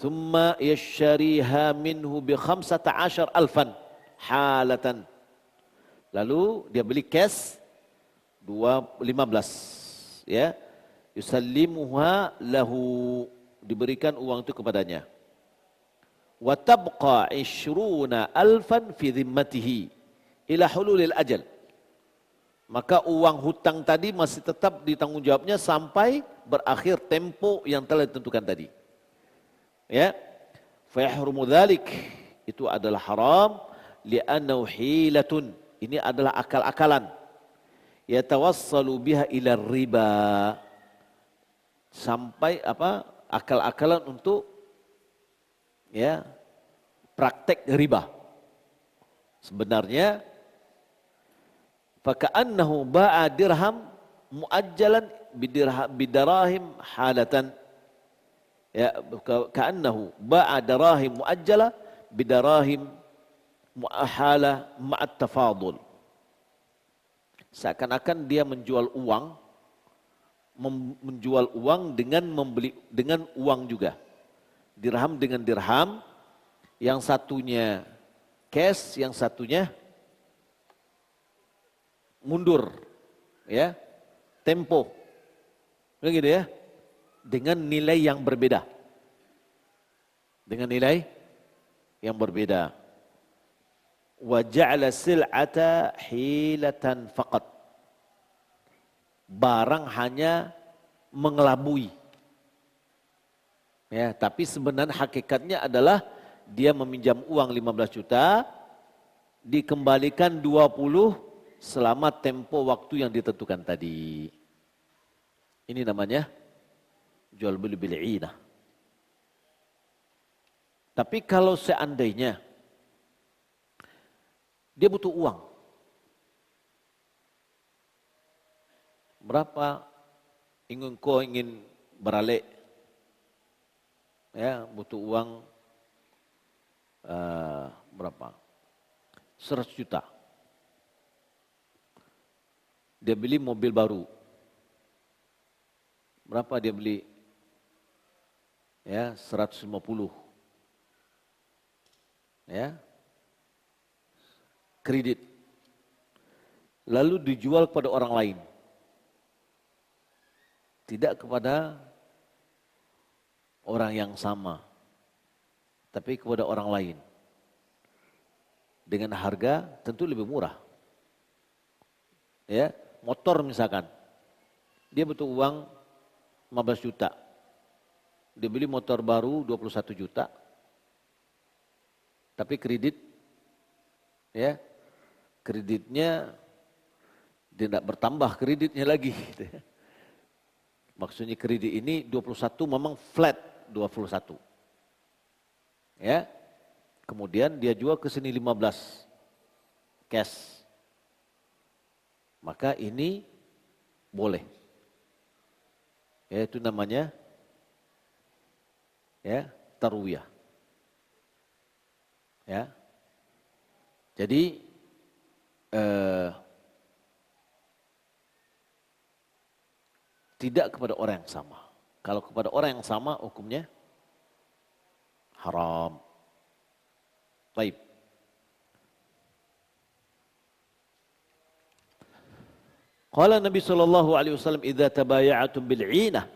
Thumma yashariha minhu bi 15,000 halatan. Lalu dia beli cash 15 ya. Yusallimuha lahu, diberikan uang itu kepadanya. Wa tabqa 20,000 fi dhimmatihi ila hululil ajal. Maka uang hutang tadi masih tetap ditanggung jawabnya sampai berakhir tempo yang telah ditentukan tadi. Ya, fa yahrumu dzalik, itu adalah haram li'annahu hilatun, ini adalah akal-akalan. Yatawassalu biha ila riba, sampai apa? Akal-akalan untuk ya praktek riba. Sebenarnya faka'annahu ba'a dirham muajjalan bidarahim halatan. Ya, ka'annahu ba'a darahim muajjala bidarahim mu'ahala ma'at tafadul. Seakan-akan dia menjual uang dengan membeli dengan uang juga. Dirham dengan dirham, yang satunya cash, yang satunya mundur, ya, tempo, begitu ya, dengan nilai yang berbeda, Wa ja'ala sil'ata hilatan faqat, barang hanya mengelabui, ya, tapi sebenarnya hakikatnya adalah dia meminjam uang 15 juta, dikembalikan 20 selama tempo waktu yang ditentukan tadi. Ini namanya jual beli bil'inah. Tapi kalau seandainya dia butuh uang, berapa ingin beralih, ya, butuh uang berapa? 100 juta. Dia beli mobil baru. Berapa dia beli? Ya, 150. Ya. Kredit. Lalu dijual kepada orang lain. Tidak kepada orang yang sama, tapi kepada orang lain. Dengan harga tentu lebih murah. Ya, motor misalkan. Dia butuh uang 15 juta. Dia beli motor baru 21 juta. Tapi kredit, ya, kreditnya tidak bertambah kreditnya lagi. Maksudnya kredit ini 21 memang flat 21. Ya. Kemudian dia jual ke sini 15 cash. Maka ini boleh. Ya, itu namanya ya tarwiyah. Ya. Jadi tidak kepada orang yang sama. Kalau kepada orang yang sama hukumnya haram. Baik. Qala Nabi sallallahu alaihi wasallam, "Idza tabaya'tum bil 'inah."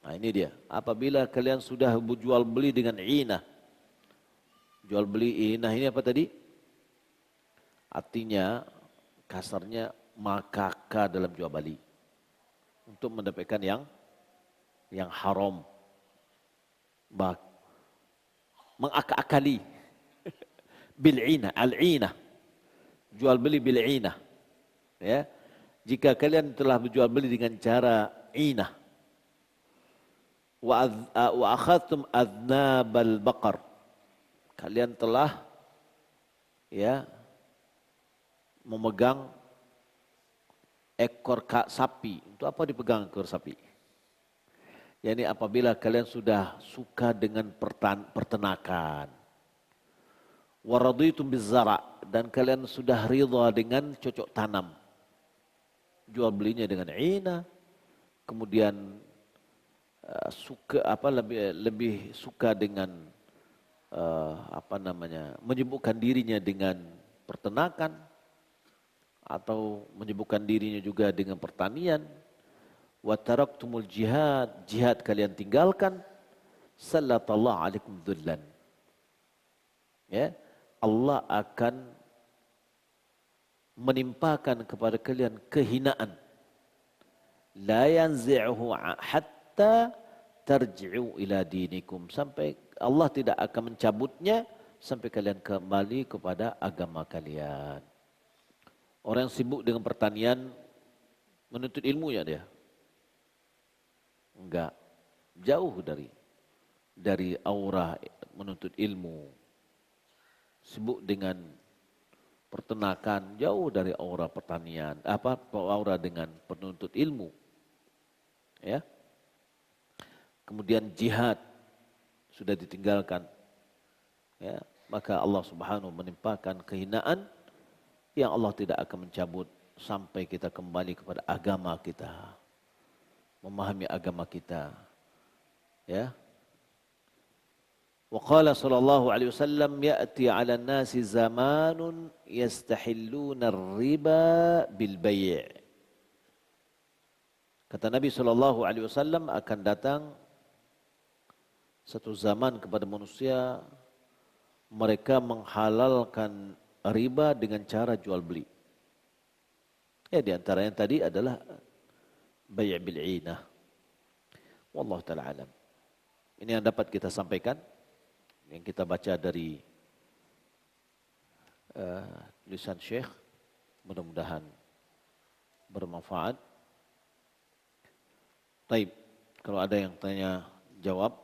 Nah, ini dia. Apabila kalian sudah jual beli dengan 'inah. Jual beli 'inah ini apa tadi? Artinya kasarnya makaka dalam jual beli untuk mendapatkan yang haram, mengakali bil'ina, al-'ina, jual beli bil'ina, ya. Jika kalian telah berjual beli dengan cara inah, wa akhadtum adnabal baqar, kalian telah ya memegang ekor sapi. Untuk apa dipegang ekor sapi? Yani apabila kalian sudah suka dengan pertanakan, waraditum bizzara, dan kalian sudah ridha dengan cocok tanam, jual belinya dengan ina, kemudian suka lebih suka dengan menyibukkan dirinya dengan pertanakan atau menyibukkan dirinya juga dengan pertanian, wa taraktumul jihad kalian tinggalkan, sallallahu alaikum dhullan, ya, Allah akan menimpakan kepada kalian kehinaan, la yanzi'uhu hatta tarji'u ila dinikum, sampai Allah tidak akan mencabutnya sampai kalian kembali kepada agama kalian. Orang yang sibuk dengan pertanian menuntut ilmu ya dia? Enggak. Jauh dari aura menuntut ilmu. Sibuk dengan pertanakan, jauh dari aura pertanian, aura dengan penuntut ilmu. Ya. Kemudian jihad sudah ditinggalkan. Ya, maka Allah Subhanahu menimpakan kehinaan yang Allah tidak akan mencabut sampai kita kembali kepada agama kita, memahami agama kita. Ya. Wa qala sallallahu alaihi wasallam, ya'ti 'ala an-nasi zamanun yastahilluna ar-riba bil bai'. Kata Nabi sallallahu alaihi wasallam, akan datang satu zaman kepada manusia, mereka menghalalkan riba dengan cara jual beli. Ya, di antara yang tadi adalah bai' bil 'inah. Wallahu taala alam. Ini yang dapat kita sampaikan, yang kita baca dari tulisan Syekh, mudah-mudahan bermanfaat. Taib, kalau ada yang tanya jawab,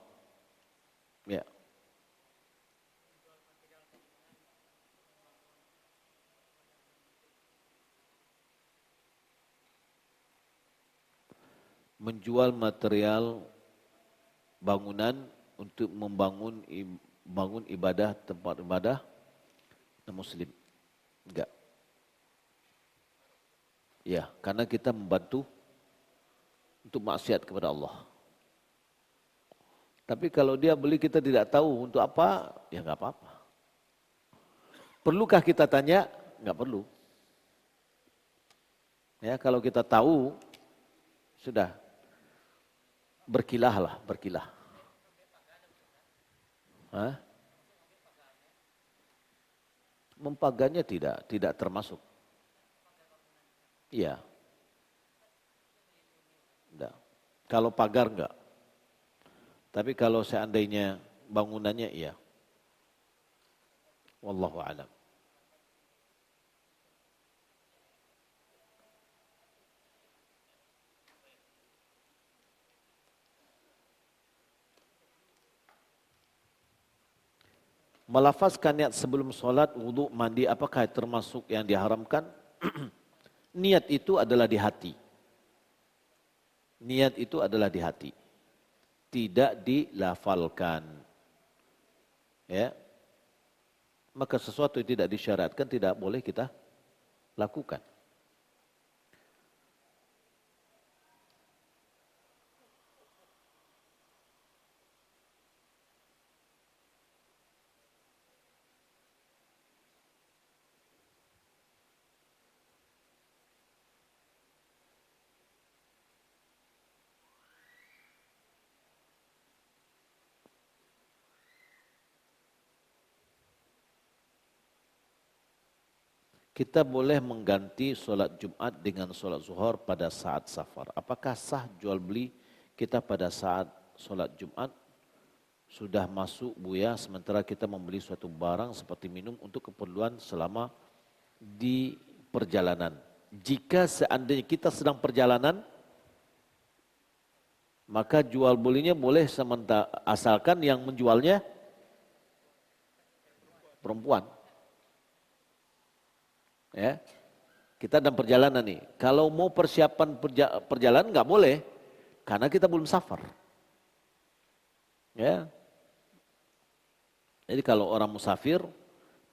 ya. Menjual material bangunan untuk membangun ibadah, tempat ibadah non-muslim. Enggak. Ya, karena kita membantu untuk maksiat kepada Allah. Tapi kalau dia beli kita tidak tahu untuk apa, ya enggak apa-apa. Perlukah kita tanya? Enggak perlu. Ya, kalau kita tahu, sudah. Berkilah. Hah? Mempaganya tidak termasuk. Iya. Enggak. Kalau pagar enggak. Tapi kalau seandainya bangunannya iya. Wallahu a'lam. Melafazkan niat sebelum solat, wudhu, mandi, apakah termasuk yang diharamkan? Niat itu adalah di hati. Niat itu adalah di hati. Tidak dilafalkan. Ya. Maka sesuatu yang tidak disyaratkan tidak boleh kita lakukan. kita boleh mengganti solat Jumat dengan solat zuhur pada saat safar. Apakah sah jual beli kita pada saat solat Jumat sudah masuk buya sementara kita membeli suatu barang seperti minum untuk keperluan selama di perjalanan. Jika seandainya kita sedang perjalanan, maka jual belinya boleh asalkan yang menjualnya perempuan. Ya, kita dalam perjalanan nih. Kalau mau persiapan perjalanan nggak boleh, karena kita belum safar. Ya, jadi kalau orang musafir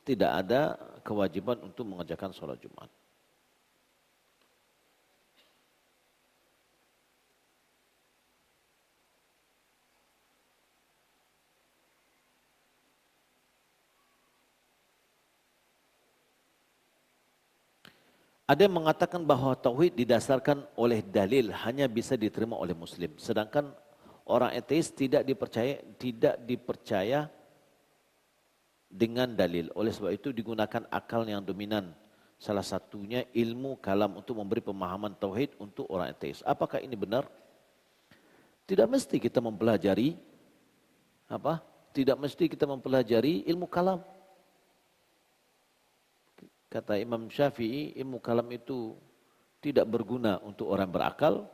tidak ada kewajiban untuk mengerjakan sholat Jumat. Ada yang mengatakan bahwa tauhid didasarkan oleh dalil hanya bisa diterima oleh muslim. Sedangkan orang ateis tidak dipercaya dengan dalil. Oleh sebab itu digunakan akal yang dominan. Salah satunya ilmu kalam untuk memberi pemahaman tauhid untuk orang ateis. Apakah ini benar? Tidak mesti kita mempelajari Tidak mesti kita mempelajari ilmu kalam. Kata Imam Syafi'i, ilmu kalam itu tidak berguna untuk orang berakal,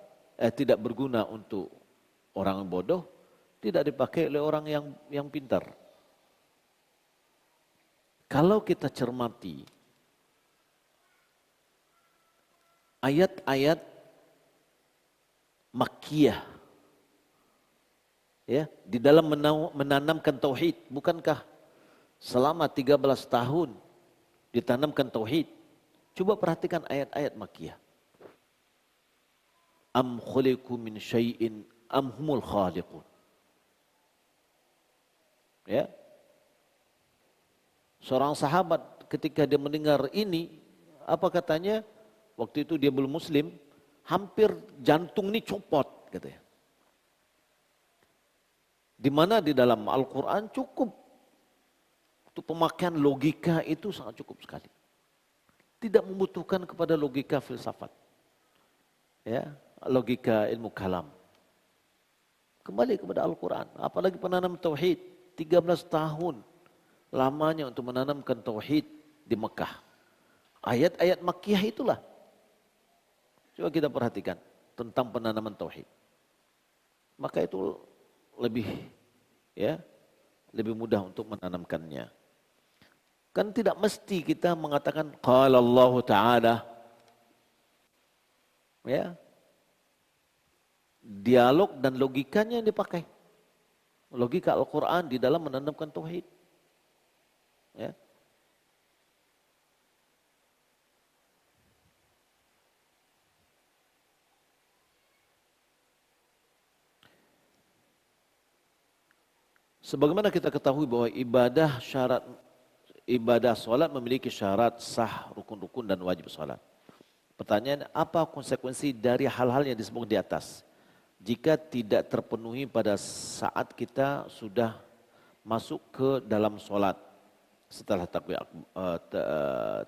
tidak berguna untuk orang bodoh, tidak dipakai oleh orang yang pintar. Kalau kita cermati ayat-ayat Makkiyah, ya, di dalam menanamkan tauhid, bukankah selama 13 tahun ditanamkan tauhid? Coba perhatikan ayat-ayat Makkiyah. Am khuliqu min syai'in am humul khaliqun. Ya. Seorang sahabat ketika dia mendengar ini, apa katanya? Waktu itu dia belum muslim, hampir jantung ini copot katanya. Di mana di dalam Al-Qur'an cukup untuk pemakaian logika itu sangat cukup sekali. Tidak membutuhkan kepada logika filsafat. Ya, logika ilmu kalam. Kembali kepada Al-Quran. Apalagi penanam tauhid. 13 tahun lamanya untuk menanamkan tauhid di Mekah. Ayat-ayat Makkiyah itulah. Coba kita perhatikan tentang penanaman tauhid. Maka itu lebih mudah untuk menanamkannya. Kan tidak mesti kita mengatakan qala Allah Ta'ala. Ya. Dialog dan logikanya yang dipakai. Logika Al-Quran di dalam menanamkan tauhid. Ya. Sebagaimana kita ketahui bahwa ibadah solat memiliki syarat sah, rukun-rukun dan wajib solat. Pertanyaan, apa konsekuensi dari hal-hal yang disebut di atas? Jika tidak terpenuhi pada saat kita sudah masuk ke dalam solat setelah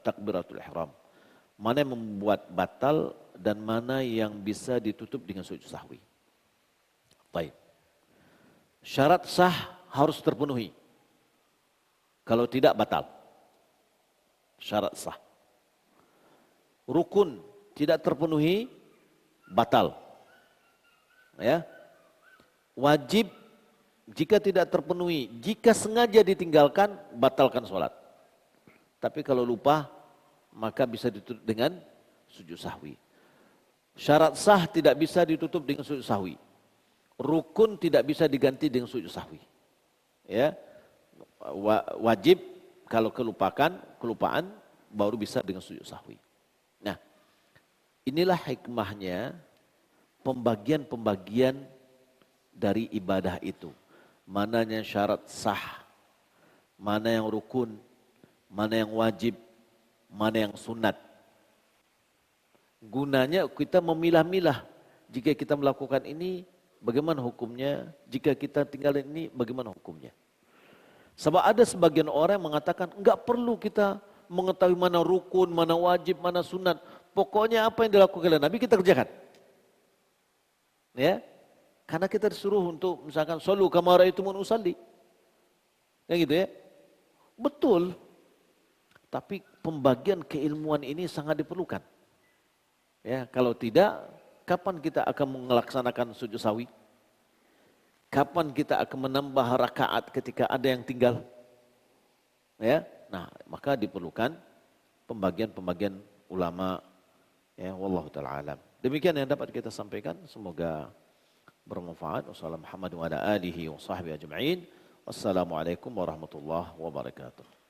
takbiratul ihram. Mana yang membuat batal dan mana yang bisa ditutup dengan sujud sahwi. Baik. Syarat sah harus terpenuhi. Kalau tidak batal. Syarat sah. Rukun tidak terpenuhi, batal. Ya. Wajib jika tidak terpenuhi, jika sengaja ditinggalkan, batalkan sholat. Tapi kalau lupa, maka bisa ditutup dengan sujud sahwi. Syarat sah tidak bisa ditutup dengan sujud sahwi. Rukun tidak bisa diganti dengan sujud sahwi. Ya. Wajib kalau kelupaan baru bisa dengan sujud sahwi. Nah, inilah hikmahnya pembagian dari ibadah itu. Mana yang syarat sah, mana yang rukun, mana yang wajib, mana yang sunat. Gunanya kita memilah-milah. Jika kita melakukan ini, bagaimana hukumnya? Jika kita tinggalin ini, bagaimana hukumnya? Sebab ada sebagian orang yang mengatakan enggak perlu kita mengetahui mana rukun, mana wajib, mana sunat. Pokoknya apa yang dilakukan oleh Nabi kita kerjakan. Ya, karena kita disuruh untuk misalkan solu kama raaitumuni usalli. Kayak gitu ya. Betul. Tapi pembagian keilmuan ini sangat diperlukan. Ya, kalau tidak, kapan kita akan melaksanakan sujud sawi? Kapan kita akan menambah rakaat ketika ada yang tinggal? Ya, nah maka diperlukan pembagian-pembagian ulama. Ya, wallahu taala alam. Demikian yang dapat kita sampaikan. Semoga bermanfaat. Wassalamualaikum warahmatullahi wabarakatuh.